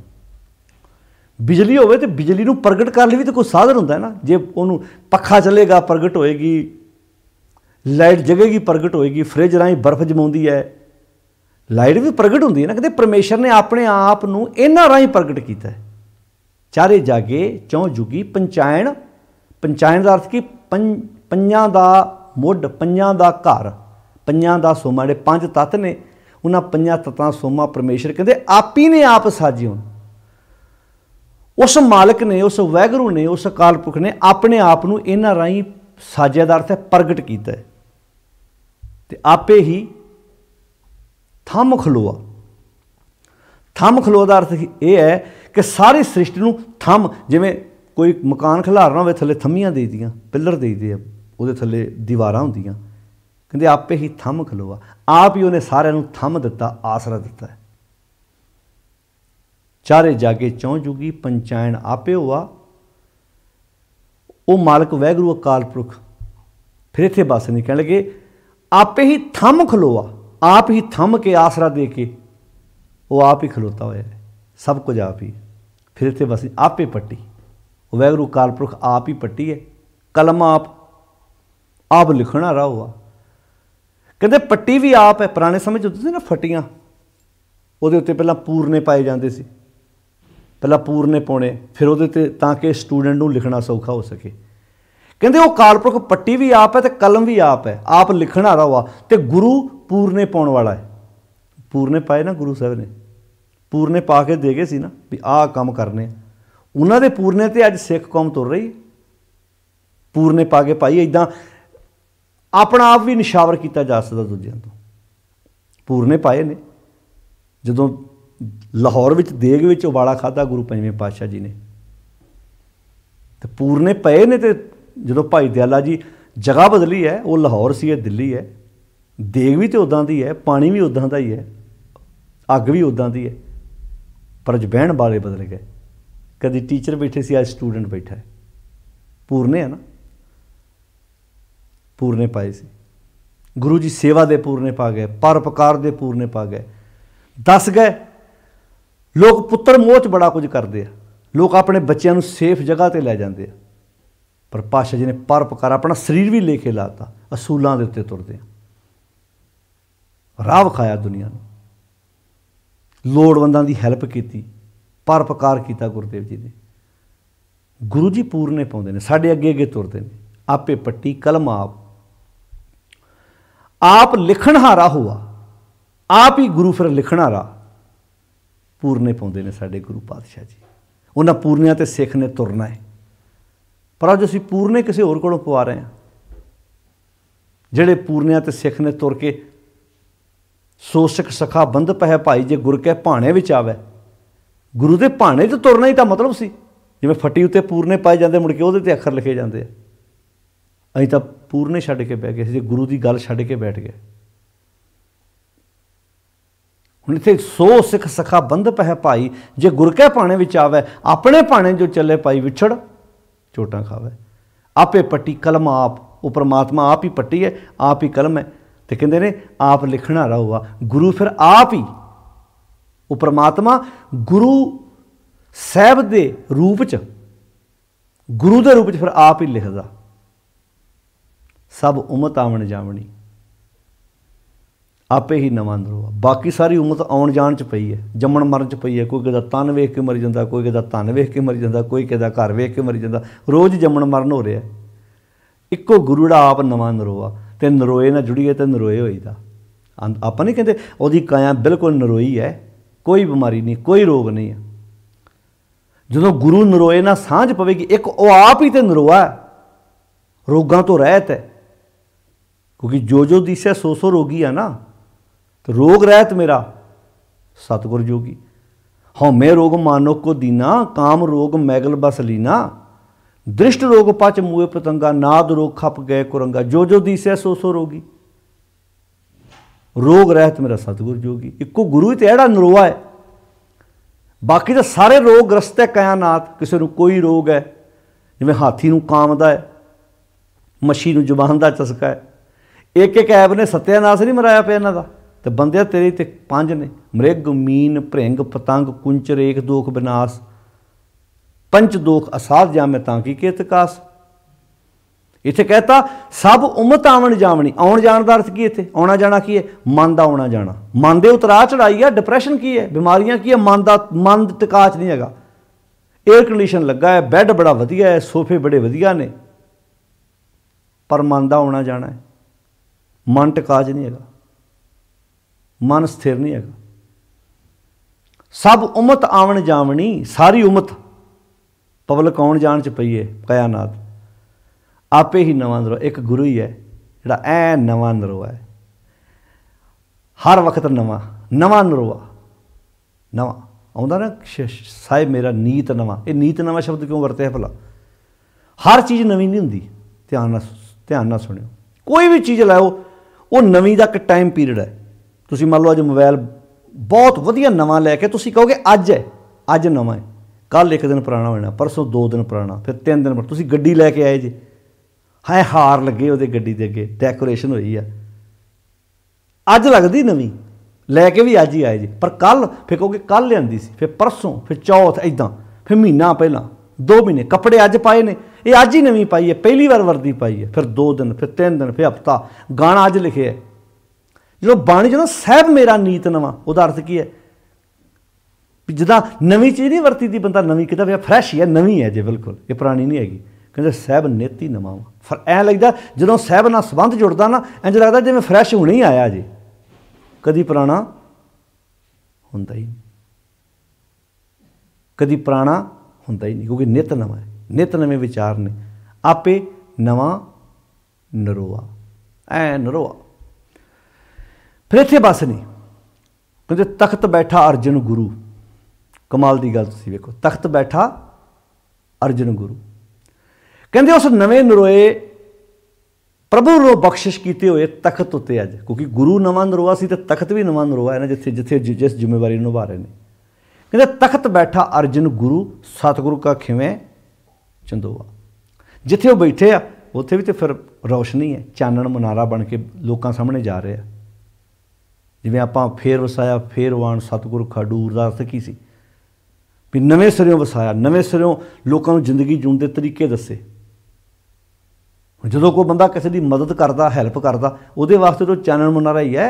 बिजली होवे तो बिजली नूं प्रगट कर ली भी तो कोई साधन हुंदा है ना। जे उहनूं पखा चलेगा प्रगट होएगी, लाइट जगेगी प्रगट होएगी, फ्रिज राहीं बर्फ जमाउंदी है, लाइट भी प्रगट होंदी है ना। कहते परमेश्वर ने अपने आप नूं इन्हां राहीं प्रगट किया है। चारे जागे चौं जुगी पंचायन, पंचायन का अर्थ की पंजां दा मुढ़, पंजां दा घर, पंजां दा सोमा, जिहड़े पंज तत्त ने उन्हां पंजां तत्तां सोमा परमेश्वर कहते आप ही ने आप साजे होण। उस मालिक ने, उस वैगुरू ने, उस अकाल पुरख ने अपने आप नूं इन्हां राहीं साजिया दा अर्थ है प्रगट किया है। ते आपे ही थम खलोआ। थम खलोआ का अर्थ यह है कि सारी सृष्टि नूं थम, जिवें कोई मकान खिलारना होवे थल्ले थम्मियां दे दियां, पिलर दे दिए, उहदे थल्ले दीवारां हुंदियां, कहते आपे ही थम खलोआ। आप ही उन्हें सारिਆਂ नूं थम दिता, आसरा दिता है। चारे जागे चौं जुगी पंचायन आपे हुआ। वो मालिक वैगुरू अकाल पुरख फिर इत्थे बस नहीं, कह लगे आपे ही थम खलोआ, आप ही थम के आसरा दे के वो आप ही खलोता हुआ है। सब कुछ आप ही। फिर इतने बस आपे पट्टी, वैगुरु अकाल पुरख आप ही पट्टी है, कलम आप लिखना रहा हुआ। कहते पट्टी भी आप है। पुराने समय जो थे ना फटियां, ਉਹਦੇ ਉੱਤੇ ਪਹਿਲਾਂ ਪੂਰਨੇ ਪਾਏ ਜਾਂਦੇ ਸੀ, ਪਹਿਲਾਂ ਪੂਰਨੇ ਪਾਉਣੇ, ਫਿਰ ਉਹਦੇ 'ਤੇ ਤਾਂ ਕਿ ਸਟੂਡੈਂਟ ਨੂੰ ਲਿਖਣਾ ਸੌਖਾ ਹੋ ਸਕੇ। ਕਹਿੰਦੇ ਉਹ ਅਕਾਲ ਪੁਰਖ ਪੱਟੀ ਵੀ ਆਪ ਹੈ ਅਤੇ ਕਲਮ ਵੀ ਆਪ ਹੈ, ਆਪ ਲਿਖਣ ਵਾਲਾ ਵਾ, ਅਤੇ ਗੁਰੂ ਪੂਰਨੇ ਪਾਉਣ ਵਾਲਾ ਹੈ। ਪੂਰਨੇ ਪਾਏ ਨਾ ਗੁਰੂ ਸਾਹਿਬ ਨੇ, ਪੂਰਨੇ ਪਾ ਕੇ ਦੇ ਗਏ ਸੀ ਨਾ ਵੀ ਆਹ ਕੰਮ ਕਰਨੇ। ਉਹਨਾਂ ਦੇ ਪੂਰਨੇ 'ਤੇ ਅੱਜ ਸਿੱਖ ਕੌਮ ਤੁਰ ਰਹੀ। ਪੂਰਨੇ ਪਾ ਕੇ ਭਾਈ ਇੱਦਾਂ ਆਪਣਾ ਆਪ ਵੀ ਨਿਸ਼ਾਵਰ ਕੀਤਾ ਜਾ ਸਕਦਾ ਦੂਜਿਆਂ ਤੋਂ। ਪੂਰਨੇ ਪਾਏ ਨੇ। ਜਦੋਂ ਲਾਹੌਰ ਵਿੱਚ ਦੇਗ ਵਿੱਚ ਉਬਾਲਾ ਖਾਧਾ ਗੁਰੂ ਪੰਜਵੇਂ ਪਾਤਸ਼ਾਹ ਜੀ ਨੇ, ਅਤੇ ਪੂਰਨੇ ਪਏ ਨੇ। ਅਤੇ ਜਦੋਂ ਭਾਈ ਦਿਆਲਾ ਜੀ ਜਗ੍ਹਾ ਬਦਲੀ ਹੈ, ਉਹ ਲਾਹੌਰ ਸੀ, ਇਹ ਦਿੱਲੀ ਹੈ। ਦੇਗ ਵੀ ਤਾਂ ਉੱਦਾਂ ਦੀ ਹੈ, ਪਾਣੀ ਵੀ ਉੱਦਾਂ ਦਾ ਹੀ ਹੈ, ਅੱਗ ਵੀ ਉੱਦਾਂ ਦੀ ਹੈ, ਪਰ ਅੱਜ ਬਹਿਣ ਵਾਲੇ ਬਦਲ ਗਏ। ਕਦੀ ਟੀਚਰ ਬੈਠੇ ਸੀ, ਅੱਜ ਸਟੂਡੈਂਟ ਬੈਠਾ ਹੈ। ਪੂਰਨੇ ਹੈ ਨਾ, ਪੂਰਨੇ ਪਾਏ ਸੀ। ਗੁਰੂ ਜੀ ਸੇਵਾ ਦੇ ਪੂਰਨੇ ਪਾ ਗਏ, ਪਰਉਪਕਾਰ ਦੇ ਪੂਰਨੇ ਪਾ ਗਏ, ਦੱਸ ਗਏ। ਲੋਕ ਪੁੱਤਰ ਮੋਹ 'ਚ ਬੜਾ ਕੁਝ ਕਰਦੇ ਆ, ਲੋਕ ਆਪਣੇ ਬੱਚਿਆਂ ਨੂੰ ਸੇਫ ਜਗ੍ਹਾ 'ਤੇ ਲੈ ਜਾਂਦੇ ਆ, ਪਰ ਪਾਤਸ਼ਾਹ ਜੀ ਨੇ ਪਰਉਪਕਾਰ ਆਪਣਾ ਸਰੀਰ ਵੀ ਲੈ ਕੇ ਲਾਤਾ। ਅਸੂਲਾਂ ਦੇ ਉੱਤੇ ਤੁਰਦੇ ਆ, ਰਾਹ ਵਿਖਾਇਆ ਦੁਨੀਆ ਨੂੰ, ਲੋੜਵੰਦਾਂ ਦੀ ਹੈਲਪ ਕੀਤੀ, ਪਰਉਪਕਾਰ ਕੀਤਾ ਗੁਰਦੇਵ ਜੀ ਨੇ। ਗੁਰੂ ਜੀ ਪੂਰਨੇ ਪਾਉਂਦੇ ਨੇ, ਸਾਡੇ ਅੱਗੇ ਅੱਗੇ ਤੁਰਦੇ ਨੇ। ਆਪੇ ਪੱਟੀ ਕਲਮ ਆਪ ਲਿਖਣਹਾਰਾ ਹੁਆ, ਆਪ ਹੀ ਗੁਰੂ ਫਿਰ ਲਿਖਣਹਾਰਾ। ਪੂਰਨੇ ਪਾਉਂਦੇ ਨੇ ਸਾਡੇ ਗੁਰੂ ਪਾਤਸ਼ਾਹ ਜੀ। ਉਹਨਾਂ ਪੂਰਨਿਆਂ 'ਤੇ ਸਿੱਖ ਨੇ ਤੁਰਨਾ ਹੈ। ਪਰ ਅੱਜ ਅਸੀਂ ਪੂਰਨੇ ਕਿਸੇ ਹੋਰ ਕੋਲੋਂ ਪਵਾ ਰਹੇ ਹਾਂ। ਜਿਹੜੇ ਪੂਰਨਿਆਂ 'ਤੇ ਸਿੱਖ ਨੇ ਤੁਰ ਕੇ ਸੋ ਸਿੱਖ ਸਖਾ ਬੰਧ ਪਹਿ ਭਾਈ, ਜੇ ਗੁਰ ਕੇ ਭਾਣੇ ਵਿੱਚ ਆਵੇ। ਗੁਰੂ ਦੇ ਭਾਣੇ 'ਚ ਤੁਰਨਾ ਹੀ ਤਾਂ ਮਤਲਬ ਸੀ। ਜਿਵੇਂ ਫੱਟੀ ਉੱਤੇ ਪੂਰਨੇ ਪਾਏ ਜਾਂਦੇ, ਮੁੜ ਕੇ ਉਹਦੇ 'ਤੇ ਅੱਖਰ ਲਿਖੇ ਜਾਂਦੇ ਆ। ਅਸੀਂ ਤਾਂ ਪੂਰਨੇ ਛੱਡ ਕੇ ਬਹਿ ਗਏ ਸੀ, ਜੇ ਗੁਰੂ ਦੀ ਗੱਲ ਛੱਡ ਕੇ ਬੈਠ ਗਏ। ਹੁਣ ਇੱਥੇ ਸੋ ਸਿੱਖ ਸਖਾ ਬੰਧ ਪਹਿ ਭਾਈ, ਜੇ ਗੁਰ ਕੇ ਭਾਣੇ ਵਿੱਚ ਆਵੇ। ਆਪਣੇ ਭਾਣੇ ਜੋ ਚੱਲੇ ਭਾਈ ਵਿਛੜ ਚੋਟਾਂ ਖਾਵੇ। ਆਪੇ ਪੱਟੀ ਕਲਮ ਆਪ, ਉਹ ਪਰਮਾਤਮਾ ਆਪ ਹੀ ਪੱਟੀ ਹੈ, ਆਪ ਹੀ ਕਲਮ ਹੈ। ਅਤੇ ਕਹਿੰਦੇ ਨੇ ਆਪ ਲਿਖਣਾ ਰਹੂਗਾ। ਗੁਰੂ ਫਿਰ ਆਪ ਹੀ, ਉਹ ਪਰਮਾਤਮਾ ਗੁਰੂ ਸਾਹਿਬ ਦੇ ਰੂਪ 'ਚ, ਗੁਰੂ ਦੇ ਰੂਪ 'ਚ ਫਿਰ ਆਪ ਹੀ ਲਿਖਦਾ। ਸਭ ਉਮਤ ਆਵਣ ਜਾਵਣੀ, ਆਪੇ ਹੀ ਨਵਾਂ ਨਰੋਆ। ਬਾਕੀ ਸਾਰੀ ਉਮਤ ਆਉਣ ਜਾਣ 'ਚ ਪਈ ਹੈ, ਜੰਮਣ ਮਰਨ 'ਚ ਪਈ ਹੈ। ਕੋਈ ਕਿਸੇ ਦਾ ਤਨ ਵੇਖ ਕੇ ਮਰੀ ਜਾਂਦਾ, ਕੋਈ ਕਿਸੇ ਦਾ ਧਨ ਵੇਖ ਕੇ ਮਰੀ ਜਾਂਦਾ, ਕੋਈ ਕਿਸੇ ਦਾ ਘਰ ਵੇਖ ਕੇ ਮਰੀ ਜਾਂਦਾ। ਰੋਜ਼ ਜੰਮਣ ਮਰਨ ਹੋ ਰਿਹਾ। ਇੱਕੋ ਗੁਰੂ ਜਿਹੜਾ ਆਪ ਨਵਾਂ ਨਰੋਆ, ਅਤੇ ਨਰੋਏ ਨਾਲ ਜੁੜੀਏ ਤਾਂ ਨਰੋਏ ਹੋਈਦਾ। ਆਪਾਂ ਨਹੀਂ ਕਹਿੰਦੇ ਉਹਦੀ ਕਾਇਆ ਬਿਲਕੁਲ ਨਰੋਈ ਹੈ, ਕੋਈ ਬਿਮਾਰੀ ਨਹੀਂ, ਕੋਈ ਰੋਗ ਨਹੀਂ ਹੈ। ਜਦੋਂ ਗੁਰੂ ਨਰੋਏ ਨਾਲ ਸਾਂਝ ਪਵੇਗੀ, ਇੱਕ ਉਹ ਆਪ ਹੀ ਤਾਂ ਨਰੋਆ, ਰੋਗਾਂ ਤੋਂ ਰਹਿਤ ਹੈ। ਕਿਉਂਕਿ ਜੋ ਦਿਸੈ ਸੋ ਰੋਗੀ ਆ ਨਾ, ਤੇ ਰੋਗ ਰਹਿਤ ਮੇਰਾ ਸਤਿਗੁਰ ਜੋਗੀ। ਹਉਮੈ ਰੋਗ ਮਾਨੋ ਕੋ ਦੀਨਾ, ਕਾਮ ਰੋਗ ਮੈਗਲ ਬਸ ਲੀਨਾ। ਦ੍ਰਿਸ਼ਟ ਰੋਗ ਪਚ ਮੂਏ ਪਤੰਗਾ, ਨਾਦ ਰੋਗ ਖਪ ਗਏ ਕੁਰੰਗਾ। ਜੋ ਦਿਸੈ ਸੋ ਰੋਗੀ, ਰੋਗ ਰਹਿਤ ਮੇਰਾ ਸਤਿਗੁਰ ਜੋਗੀ। ਇੱਕੋ ਗੁਰੂ ਹੀ ਤੇ ਜਿਹੜਾ ਨਰੋਆ ਹੈ। ਬਾਕੀ ਤਾਂ ਸਾਰੇ ਰੋਗ ਗ੍ਰਸਤ ਹੈ ਕਾਇਨਾਤ। ਕਿਸੇ ਨੂੰ ਕੋਈ ਰੋਗ ਹੈ, ਜਿਵੇਂ ਹਾਥੀ ਨੂੰ ਕਾਮ ਦਾ ਹੈ, ਮੱਛੀ ਨੂੰ ਜ਼ੁਬਾਨ ਦਾ ਚਸਕਾ ਹੈ। ਇੱਕ ਇੱਕ ਐਬ ਨੇ ਸੱਤਿਆਨਾਸ ਨਹੀਂ ਮਰਾਇਆ ਪਿਆ ਇਹਨਾਂ ਦਾ। ਅਤੇ ਬੰਦਿਆ ਤੇਰੇ ਤੇ 5 ਨੇ, ਮ੍ਰਿਗ ਮੀਨ ਭ੍ਰਿੰਗ ਪਤੰਗ ਕੁੰਚਰ ਏਕ ਦੋਖ ਵਿਨਾਸ਼, ਪੰਚ ਦੋਖ ਅਸਾਧ ਜਾਮੇ ਤਾਂ ਕੀ ਕੇਤ ਕਾਸ। ਇੱਥੇ ਕਹਿਤਾ ਸਭ ਉਮਤ ਆਵਣ ਜਾਵਣੀ। ਆਉਣ ਜਾਣ ਦਾ ਅਰਥ ਕੀ? ਇੱਥੇ ਆਉਣਾ ਜਾਣਾ ਕੀ ਹੈ? ਮਨ ਦਾ ਆਉਣਾ ਜਾਣਾ। ਮਨ ਦੇ ਉਤਰਾਅ ਚੜਾਈ ਆ। ਡਿਪਰੈਸ਼ਨ ਕੀ ਹੈ? ਬਿਮਾਰੀਆਂ ਕੀ ਹੈ? ਮਨ ਟਿਕਾ 'ਚ ਨਹੀਂ ਹੈਗਾ। ਏਅਰ ਕੰਡੀਸ਼ਨ ਲੱਗਾ ਹੈ, ਬੈੱਡ ਬੜਾ ਵਧੀਆ ਹੈ, ਸੋਫੇ ਬੜੇ ਵਧੀਆ ਨੇ, ਪਰ ਮਨ ਦਾ ਆਉਣਾ ਜਾਣਾ ਹੈ। ਮਨ ਟਿਕਾ 'ਚ ਨਹੀਂ ਹੈਗਾ, ਮਨ ਸਥਿਰ ਨਹੀਂ ਹੈਗਾ। ਸਭ ਉਮਤ ਆਵਣ ਜਾਵਣੀ, ਸਾਰੀ ਉਮਤ ਪਬਲਿਕ ਆਉਣ ਜਾਣ 'ਚ ਪਈ ਹੈ ਕਾਇਨਾਤ। ਆਪੇ ਹੀ ਨਵਾਂ ਨਰੋਆ। ਇੱਕ ਗੁਰੂ ਹੀ ਹੈ ਜਿਹੜਾ ਐ ਨਵਾਂ ਨਰੋਆ ਹੈ, ਹਰ ਵਕਤ ਨਵਾਂ ਨਰੋਆ। ਨਵਾਂ ਆਉਂਦਾ ਨਾ, ਸਾਹਿਬ ਮੇਰਾ ਨੀਤ ਨਵਾਂ। ਇਹ ਨੀਤ ਨਵਾਂ ਸ਼ਬਦ ਕਿਉਂ ਵਰਤਿਆ ਭਲਾ? ਹਰ ਚੀਜ਼ ਨਵੀਂ ਨਹੀਂ ਹੁੰਦੀ। ਧਿਆਨ ਨਾਲ ਸੁਣਿਓ। ਕੋਈ ਵੀ ਚੀਜ਼ ਲਾਓ, ਉਹ ਨਵੀਂ ਦਾ ਇੱਕ ਟਾਈਮ ਪੀਰੀਅਡ ਹੈ। ਤੁਸੀਂ ਮੰਨ ਲਓ ਅੱਜ ਮੋਬਾਈਲ ਬਹੁਤ ਵਧੀਆ ਨਵਾਂ ਲੈ ਕੇ ਤੁਸੀਂ ਕਹੋਗੇ ਅੱਜ ਹੈ, ਅੱਜ ਨਵਾਂ ਹੈ। ਕੱਲ੍ਹ 1 ਦਿਨ ਪੁਰਾਣਾ ਹੋ ਜਾਣਾ, ਪਰਸੋਂ 2 ਦਿਨ ਪੁਰਾਣਾ, ਫਿਰ 3 ਦਿਨ। ਤੁਸੀਂ ਗੱਡੀ ਲੈ ਕੇ ਆਏ ਜੀ, ਹਾਏ ਹਾਰ ਲੱਗੇ ਉਹਦੇ ਗੱਡੀ ਦੇ ਅੱਗੇ, ਡੈਕੋਰੇਸ਼ਨ ਹੋਈ ਆ, ਅੱਜ ਲੱਗਦੀ ਨਵੀਂ। लैके भी अज ही आए जी, पर कल फिर कहोगे कल लियांदी सी, फिर परसों, फिर चौथ, इदां फिर महीना पहला, 2 महीने, कपड़े अज पाए ने, ये अज ही नवीं पाई है, पहली बार वर्दी पाई है, फिर 2 दिन, फिर 3 दिन, फिर हफ्ता, गाना अज लिखे है। जो बाणी जो ना साहब मेरा नीत नवा, उसका अर्थ की है जिदा नवीं चीज़ नहीं वरती दी, बंदा नवीं कहता फ्रैश ही है, नवीं है जे, बिल्कुल ये पुरानी नहीं हैगी। कहते साहब नित ही नवा वा, फिर ऐ लगता जो साहब नाल संबंध जुड़ता ना, इंज लगता जिवें फ्रैश हुणे ही आया जी, कदी पुराना हुंदा ही नहीं, कदी पुराना हुंदा ही नहीं, क्योंकि नित नवा है, नित नवे विचार ने, आपे नवा नरोआ, ऐ नरोआ। फिर इत्थे बस नहीं, कहते तख्त बैठा अर्जन गुरु, कमाल की गल तुसीं वेखो, तख्त बैठा अर्जन गुरु, कहते उस नवे नरोए प्रभु नो बख्शिश किए हुए तख्त उत्ते अज, क्योंकि गुरु नवा नरोआ सी ते तख्त भी नवा नरोआ है ना, जिथे जिथे जिस जिम्मेवारी निभा रहे हैं। कहते तख्त बैठा अर्जन गुरु, सतगुरु का खिवें चंदोआ। जिथे वो बैठे आ उत्थे भी तो फिर रोशनी है, चानण मनारा बन के लोगों सामने जा रहे हैं। जिवें आपां फेर वसाया फेर वाण सतगुरु खडूर दा अर्थ की सी भी नवें सिरों वसाया, नवें सिरों लोगों को जिंदगी जूण दे तरीके दसे। जो कोई बंदा किसी की मदद करता, हैल्प करता, वो वास्ते तो चानण मुनारा ही है।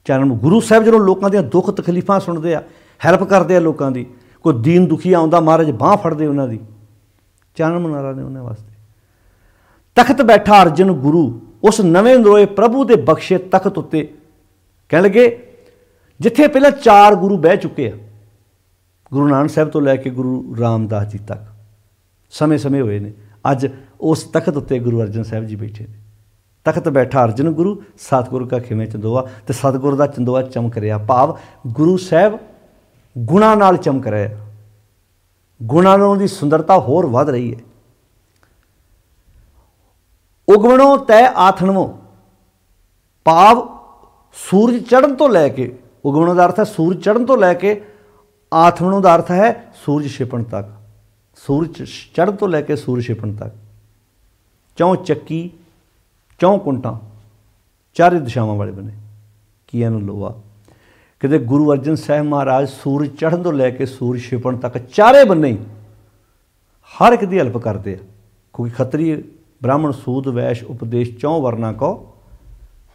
चानण गुरु साहब जो लोगों दी दुख तकलीफां सुनते हैं, हैल्प करते हैं लोगों की, कोई दीन दुखी आउंदा महाराज बांह फड़दे उन्होंने, चानण मुनारा ने उन्होंने वास्ते। तख्त बैठा अर्जन गुरु, उस नवे नरोए प्रभु के बख्शे तख्त उत्ते, कह लगे जिथे पहले 4 गुरु बह चुके हैं, गुरु नानक साहब तो लैके गुरु रामदास जी तक समय समय हुए ने, अज उस तख्त उत्ते गुरु अर्जन साहब जी बैठे ने। तख्त बैठा अर्जन गुरु, सतगुरु का खिवें चंदोआ, तो सतगुरु का चंदोआ चमक रहा, भाव गुरु साहब गुणा नाल चमक रहे, गुणा नाल उनकी सुंदरता होर वध रही है। उगवणों तय आथणवों, भाव सूरज चढ़न तो लैके, उगवणों का अर्थ है सूरज चढ़न तो लैके, आथणों का अर्थ है सूरज छिपण तक, सूरज चढ़न तो लैके सूरज छिपण तक। चौं चक्की चौं कुंटां, चारे दिशावां वाले बने किया न लोआ। कहते गुरु अर्जन साहब महाराज सूरज चढ़न तो लैके सूरज छिपण तक चारे बन्ने ही हर एक दी हेल्प करते हैं, क्योंकि खत्तरी ब्राह्मण सूद वैश उपदेश चौं वर्ना को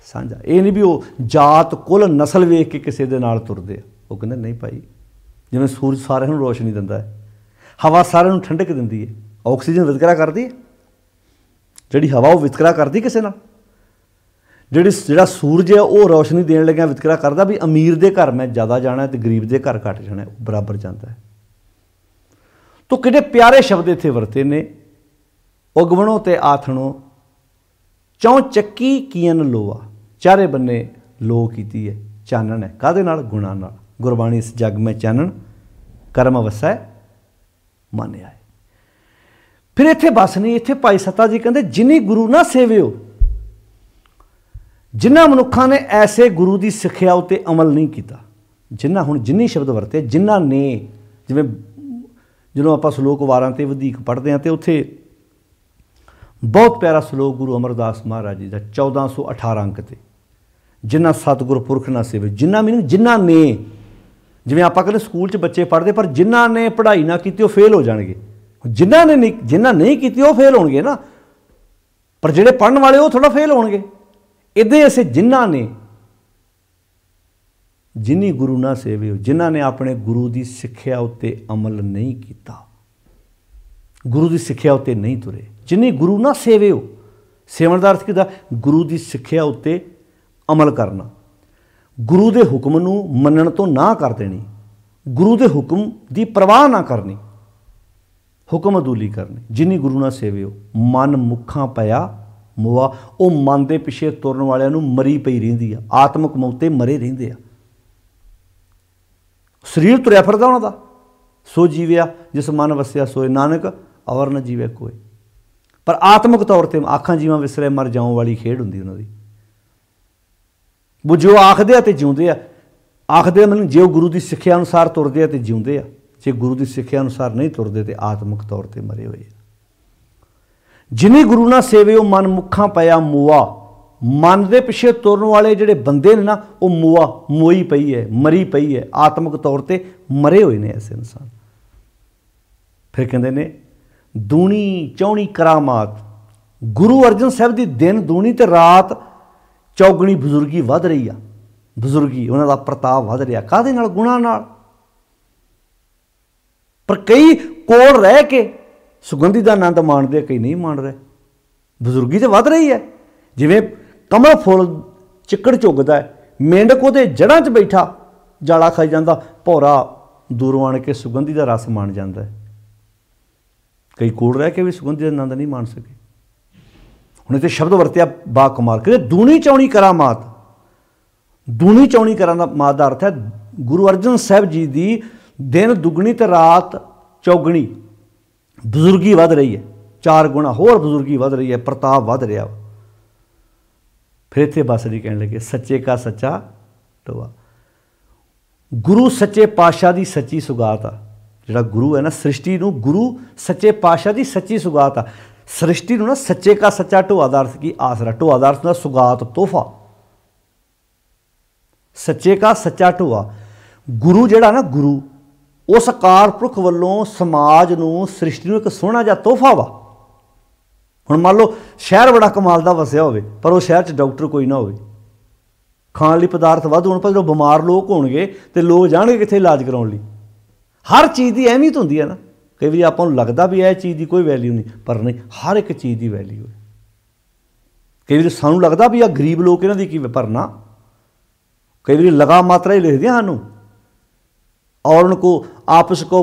साझा। ये नहीं भी वो जात कुल नस्ल वेख के किसी दे नाल तुरदे आ, वो कहते नहीं भाई, जिवें सूरज सारिਆਂ ਨੂੰ रोशनी दिंदा है, हवा सारिਆਂ ਨੂੰ ठंडक दिंदी है, ऑक्सीजन वितकरा करती है, जिहड़ी हवा वो वितकरा करती किसी नाल, जिहड़ा सूरज है वो रोशनी देण लग्या वितकरा करदा भी अमीर दे घर मैं ज़्यादा जाना है तो गरीब दे घर घट जाना है, बराबर जाता है। तो कितने प्यारे शब्द इत्थे वरते ने, उगवणों ते आथणों चौं चक्की कीयन लोआ, चारे बन्ने लो कीती है, चानण है काहदे नाल, गुणा नाल। गुरबाणी इस जग में चानण कर्म वसै मानिया है। फिर इत्थे बस नहीं, इत्थे भाई सत्ता जी कहते जिन्नी गुरु ना सेवियो, जिन्ना मनुखा ने ऐसे गुरु की सिक्ख्या उत्ते अमल नहीं किया, जिन्ना हुण जिन्नी शब्द वरते, जिन्ना ने, जिवें ਜਦੋਂ ਆਪਾਂ ਸਲੋਕ ਵਾਰਾਂ ਤੇ ਵਧੇਕ ਪੜ੍ਹਦੇ ਹਾਂ तो उत्थे बहुत प्यारा सलोक गुरु अमरदास महाराज जी का 1418 अंक ते, जिन्ना सतगुर पुरख ना सेवे, जिन्ना मीनिंग जिन्ना ने, जिवें आपां कहते स्कूल च बच्चे पढ़ते पर जिन्ना ने पढ़ाई ना की वो फेल हो जाएंगे, जिन्ना ने नहीं, जिन्ना नहीं की वो फेल होणगे ना, पर जिहड़े पढ़न वाले वो थोड़ा फेल होणगे। इदां ऐसे जिन्ना ने, जिन्नी गुरु ना सेवे, जिन्ना ने अपने गुरु की सिक्ख्या उत्ते अमल नहीं किया, गुरु की सिक्ख्या उत्ते नहीं तुरे, जिन्नी गुरु ना सेवे हो, सेवन का अर्थ किया गुरु की सिक्ख्या उत्ते अमल करना, गुरु के हुक्म नूं मनण तो ना कर देनी, गुरु के हुक्म की परवाह ना करनी, हुक्म अदूली करनी। जिन्नी गुरु ना सेवे हो, मन मुखां पया मुआ, वो मन के पिछे तुरन वालियां नूं मरी पई रहिंदी आ, आत्मक मौते मरे रहिंदे आ, शरीर तुरया फिरदा उन्हां दा, सो जीविया जिस मन वसिया सोए, नानक और न जीवे कोई, पर आत्मक तौर पर आखां जीवां विसरे मर जाऊं वाली खेड हुंदी उन्हां दी। वो जो आखदे आ ते जिउंदे आ, आखदे मतलब जे गुरु की सिक्ख्या अनुसार तुरदे आ ते जिउंदे आ, जे गुरु की सिक्ख्या अनुसार नहीं तुरदे ते आत्मक तौर पर मरे हुए। जिन्नी गुरु ना सेवे मन मुखां पया मुआ, मन के पिछे तुरन वाले जिहड़े बंदे ने ना वो मोई पई है, मरी पई है, आत्मक तौर पर मरे हुए ने ऐसे इंसान। फिर कहते ने दूनी चौनी करामात, गुरु अर्जन साहब की दिन दूनी तो रात चौगनी बजुर्गी वध रही आ, बजुर्गी उन्हों का प्रताप वध रहा, काहदे नाल? गुणां नाल। पर कई कोल रह के सुगंधी का आनंद माणदे, कई नहीं मान रहे। बजुर्गी तो वध रही है, जिवें कमल फुल चिक्कड़ चुगदा है, मेंढक उहदे जड़ां 'च बैठा जाला खाई जांदा, भौरा दूरों आण के सुगंधी का रस मान जाता है। कई कोल रह के भी सुगंधी का आनंद नहीं मान सके। हुण इत्थे शब्द वरत्या बा कमाल, कहते दूनी चौनी करामात। दूनी चौनी करामात का अर्थ है गुरु अर्जन साहब जी की दिन दुगनी तो रात चौगनी बजुर्गी वध रही है, 4 गुणा होर बजुर्गी वध रही है, प्रताप वध रहा। फिर इत्थे बासरी कहने लगे सच्चे का सच्चा टोआ। गुरु सच्चे पातशाह की सच्ची सुगात आ। जिहड़ा गुरु है ना सृष्टि नूं, गुरु सच्चे पातशाह की सच्ची सुगात आ। सृष्टि नूं ना सच्चे का सच्चा ढोआ दा अर्थ की आसरा, ढोआ दा अर्थ सुगात तोहफा। सच्चे का सच्चा ढोआ गुरु जिहड़ा ना, गुरु उस अकाल पुरख वालों समाज नूं सृष्टि नूं एक सोहना जिहा तोहफा वा। हुण मान लो शहर बड़ा कमाल दा वसिया होवे पर उस शहर 'च डॉक्टर कोई ना होवे, खाण लई पदार्थ वध होण पर जो बीमार लोग होणगे ते लोग जाणगे कित्थे इलाज कराउण लई। हर चीज़ की अहमियत होंदी है ना। कई बार आपां नूं लगदा भी यह चीज़ की कोई वैल्यू नहीं, पर नहीं, हर एक चीज़ की वैल्यू है। कई बार सानूं लगदा भी आ गरीब लोग इन्हां दी की, पर ना, कई बार लगा मात्रा ही लिखदे सानूं, और उनको आपस को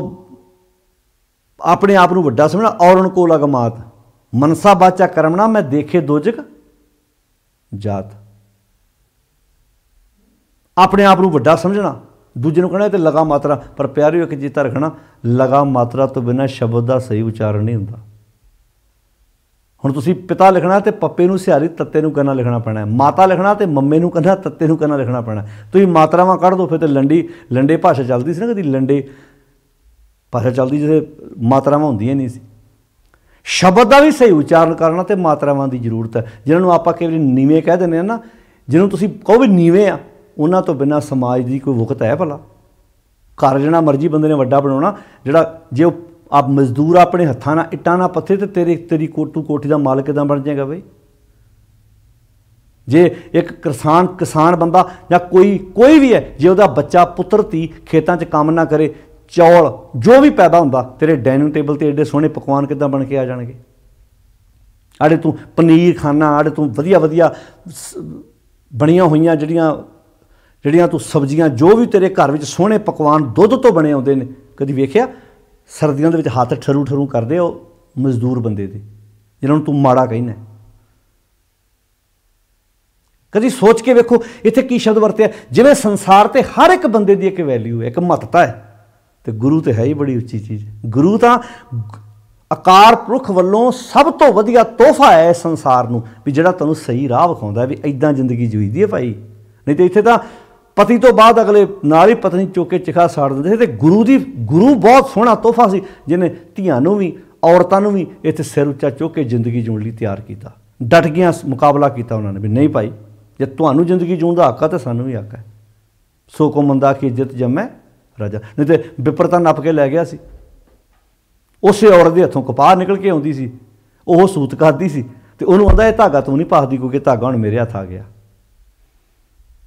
अपने आप को वड्डा समझना, और उनको लगमात मनसा बाचा करमना मैं देखे दोजक जात। अपने आप को वड्डा समझना, दूजे को कहना तो लगा मात्रा। पर प्यारे एक चेता रखना, लगा मात्रा तो बिना शब्द का सही उच्चारण नहीं होता। हुण तुसीं पिता लिखना तो पप्पे नूं सिहारी तत्ते नूं कन्ना लिखना पैना है, माता लिखना तो मम्मे नूं कन्ना तत्ते नूं कन्ना लिखना पैना है। तुसीं मात्रावां कढ़ दो फिर तो लंडे भाषा चलती सी ना, कदी लंडे भाषा चलती जिसे मात्रावां होंदियां नहीं सी। शब्द का भी सही उच्चारण करना तो मात्रावां की जरूरत है। जिन्होंने आप कई बार नीवें कह दें ना, जिन्होंने तुसीं कहो भी नीवें आ, उन्हां तो बिना समाज की कोई वुकत है भला? घर जिहड़ा मर्जी बंदे ने वड्डा बनाउणा, जिहड़ा जे आप मजदूर अपने हत्थां नाल इट्टां नाल पत्थे ते तेरी कोठी का मालक किदां बन जाएगा बई? जे एक किसान बंदा या कोई भी है, जे उहदा बच्चा पुत्र धी खेतां 'च काम ना करे, चौल जो भी पैदा होंदा, तेरे डाइनिंग टेबल ते एडे सोहणे पकवान किदां बन के आ जाणगे? आड़े तू पनीर खाना, आड़े तू वधिया वधिया बणियां होईयां ਜਿਹੜੀਆਂ तू सब्जियां जो भी तेरे घर में सोहणे पकवान दुध तो बने आउंदे ने, कदी वेखिया? सर्दियों के हाथ ठरू ठरू करते हो मजदूर बंदे दे, जिन्होंने तू माड़ा कहना। कभी सोच के वेखो इत्थे की शब्द वरत्या, जिवें संसार ते हर एक बंदे की एक वैल्यू है, एक महत्ता है, तो गुरु तो है ही बड़ी उच्ची चीज़। गुरु तो अकाल पुरख वालों सब तो वधिया तोहफा है इस संसार नूं, भी जिहड़ा तैनूं सही राह विखाउंदा भी इदां जिंदगी जीई दी है भाई। नहीं तो इत्थे तां पति तो बाद अगले नाल ही पत्नी चुक के चिखा साड़ दिंदे ते गुरु बहुत सोहना तोहफा सी, जिन्हें धीआं नूं भी औरतां नूं भी इत्थे सिर उच्चा चुक के जिंदगी जीउण लई तैयार किया। डट गया मुकाबला किया उन्होंने भी नहीं भाई, जे तुहानूं जिंदगी जीउण दा हक है तो सानूं भी हक है। सो को मंदा की इज्जत जम्मै राजा। नहीं तो विपरता नप के लै गया सी, उसे औरत के हथों कपाह निकल के आउंदी सी, वो सूत करदी सी ते उहनूं आंदा ये धागा तूं नहीं पासदी क्योंकि धागा हुण मेरे हथ आ गया।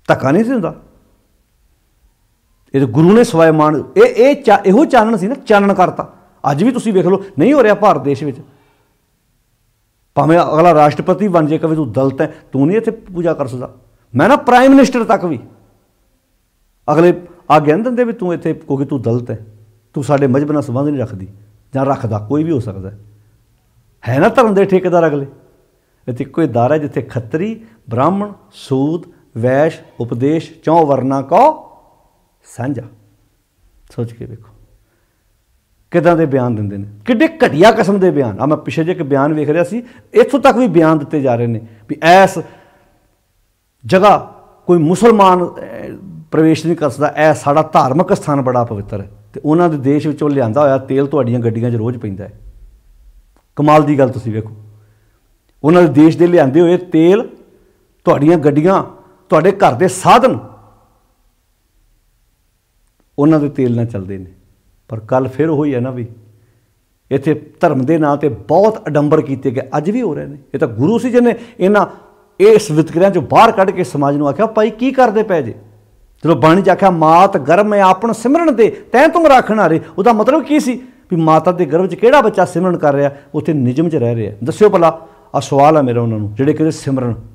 धक्का नहीं सी हुंदा, ये गुरु ने सवाए मान इहो चानण सी ना, चानण करता। अज भी तुसीं वेख लो नहीं हो रहा भारत देश में, भावें अगला राष्ट्रपति बन जाए, कभी तू दलित है तू नहीं इत्थे पूजा कर सकदा। मैं ना प्राइम मिनिस्टर तक भी अगले आग्ञा नहीं दिंदे भी तू इत्थे क्योंकि तू दलित है, तू साडे मजहब नाल संबंध नहीं रखदी जां रखदा, कोई भी हो सकता है ना। धर्म के ठेकेदार अगले इत्थे कोई दार है जिथे खत्तरी ब्राह्मण सूद वैश उपदेश चौं वर्ना को सांझा। सोच के देखो किदां दे बयान दिंदे ने, किड्डे घटिया किस्म के बयान। मैं पिछले जे एक बयान वेख रहा सी, इत्थों तक भी बयान दिते जा रहे हैं भी इस जगह कोई मुसलमान प्रवेश नहीं कर सकता, ऐ साड़ा धार्मिक स्थान बड़ा पवित्र है, तो उन्होंने देश विचों लिआंदा होया तेल तुहाडीआं गड्डियां 'च रोज़ पैंदा है। कमाल की गल तुसीं वेखो, उन्होंने देश दे लिआंदे होए तेल ਤੁਹਾਡੀਆਂ ਗੱਡੀਆਂ, ਤੁਹਾਡੇ ਘਰ ਦੇ ਸਾਧਨ ਉਹਨਾਂ ਦੇ ਤੇਲ ਨਾਲ ਚੱਲਦੇ ਨੇ। ਪਰ ਕੱਲ ਫਿਰ ਉਹੀ ਹੈ ਨਾ ਵੀ ਇੱਥੇ ਧਰਮ ਦੇ ਨਾਂ 'ਤੇ ਬਹੁਤ ਅਡੰਬਰ ਕੀਤੇ ਗਏ, ਅੱਜ ਵੀ ਹੋ ਰਹੇ ਨੇ। ਇਹ ਤਾਂ ਗੁਰੂ ਸੀ ਜਿਹਨੇ ਇਸ ਵਿਤਕਰਿਆਂ 'ਚੋਂ ਬਾਹਰ ਕੱਢ ਕੇ ਸਮਾਜ ਨੂੰ ਆਖਿਆ ਭਾਈ ਕੀ ਕਰਦੇ ਪਏ ਜੇ। ਜਦੋਂ ਬਾਣੀ 'ਚ ਆਖਿਆ ਮਾਤ ਗਰਭ ਮੈਂ ਆਪਣ ਸਿਮਰਨ ਦੇ ਤੈਂ ਤੁਮ ਰਾਖਣ ਹਾਰੇ, ਉਹਦਾ ਮਤਲਬ ਕੀ ਸੀ ਵੀ ਮਾਤਾ ਦੇ ਗਰਭ 'ਚ ਕਿਹੜਾ ਬੱਚਾ ਸਿਮਰਨ ਕਰ ਰਿਹਾ, ਉੱਥੇ ਨਿਯਮ 'ਚ ਰਹਿ ਰਿਹਾ। ਦੱਸਿਓ ਭਲਾ, ਆਹ ਸਵਾਲ ਹੈ ਮੇਰਾ ਉਹਨਾਂ ਨੂੰ ਜਿਹੜੇ ਕਹਿੰਦੇ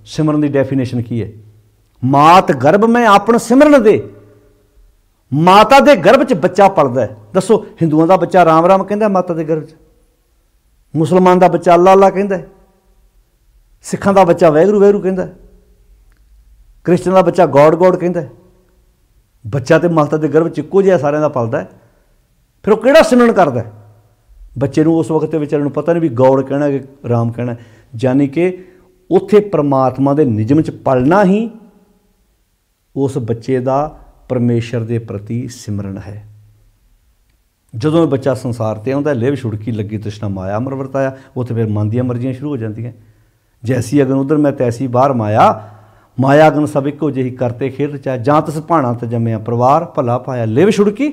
ਸਿਮਰਨ ਦੀ ਡੈਫੀਨੇਸ਼ਨ ਕੀ ਹੈ। ਮਾਤ ਗਰਭ ਮੈਂ ਆਪਣ ਸਿਮਰਨ ਦੇ, ਮਾਤਾ ਦੇ ਗਰਭ 'ਚ ਬੱਚਾ ਪਲਦਾ ਹੈ। ਦੱਸੋ, ਹਿੰਦੂਆਂ ਦਾ ਬੱਚਾ ਰਾਮ ਰਾਮ ਕਹਿੰਦਾ ਮਾਤਾ ਦੇ ਗਰਭ 'ਚ, ਮੁਸਲਮਾਨ ਦਾ ਬੱਚਾ ਅੱਲਾ ਅੱਲਾ ਕਹਿੰਦਾ, ਸਿੱਖਾਂ ਦਾ ਬੱਚਾ ਵਾਹਿਗੁਰੂ ਵਾਹਿਗੁਰੂ ਕਹਿੰਦਾ, ਕ੍ਰਿਸਚਨ ਦਾ ਬੱਚਾ ਗੋਡ ਗੋਡ ਕਹਿੰਦਾ। ਬੱਚਾ ਤੇ ਮਾਤਾ ਦੇ ਗਰਭ 'ਚ ਇੱਕੋ ਜਿਹਾ ਸਾਰਿਆਂ ਦਾ ਪਲਦਾ ਹੈ। ਫਿਰ ਉਹ ਕਿਹੜਾ ਸਿਮਰਨ ਕਰਦਾ? ਬੱਚੇ ਨੂੰ ਉਸ ਵਕਤ ਦੇ ਵਿਚਾਰੇ ਨੂੰ ਪਤਾ ਨਹੀਂ ਵੀ ਗੌਡ ਕਹਿਣਾ ਕਿ ਰਾਮ ਕਹਿਣਾ, ਯਾਨੀ ਕਿ ਉੱਥੇ ਪਰਮਾਤਮਾ ਦੇ ਨਿਯਮ 'ਚ ਪਲਣਾ ਹੀ ਉਸ ਬੱਚੇ ਦਾ ਪਰਮੇਸ਼ਰ ਦੇ ਪ੍ਰਤੀ ਸਿਮਰਨ ਹੈ। ਜਦੋਂ ਇਹ ਬੱਚਾ ਸੰਸਾਰ 'ਤੇ ਆਉਂਦਾ, ਲਿਵ ਛੁੜਕੀ ਲੱਗੀ ਤ੍ਰਿਸ਼ਨਾ ਮਾਇਆ ਅਮਰ ਵਰਤਾਇਆ, ਉੱਥੇ ਫਿਰ ਮਨ ਦੀਆਂ ਮਰਜ਼ੀਆਂ ਸ਼ੁਰੂ ਹੋ ਜਾਂਦੀਆਂ। ਜੈਸੀ ਅਗਨ ਉਧਰ ਮੈਂ ਤੈਸੀ ਬਾਹਰ ਮਾਇਆ ਅਗਨ ਸਭ ਇੱਕੋ ਜਿਹੀ ਕਰਤੇ ਖੇਡ ਰਚਾਇਆ, ਜਾਂ ਤਿਸ ਭਾਣਾ ਤੇ ਜੰਮਿਆ ਪਰਿਵਾਰ ਭਲਾ ਪਾਇਆ, ਲਿਵ ਛੁੜਕੀ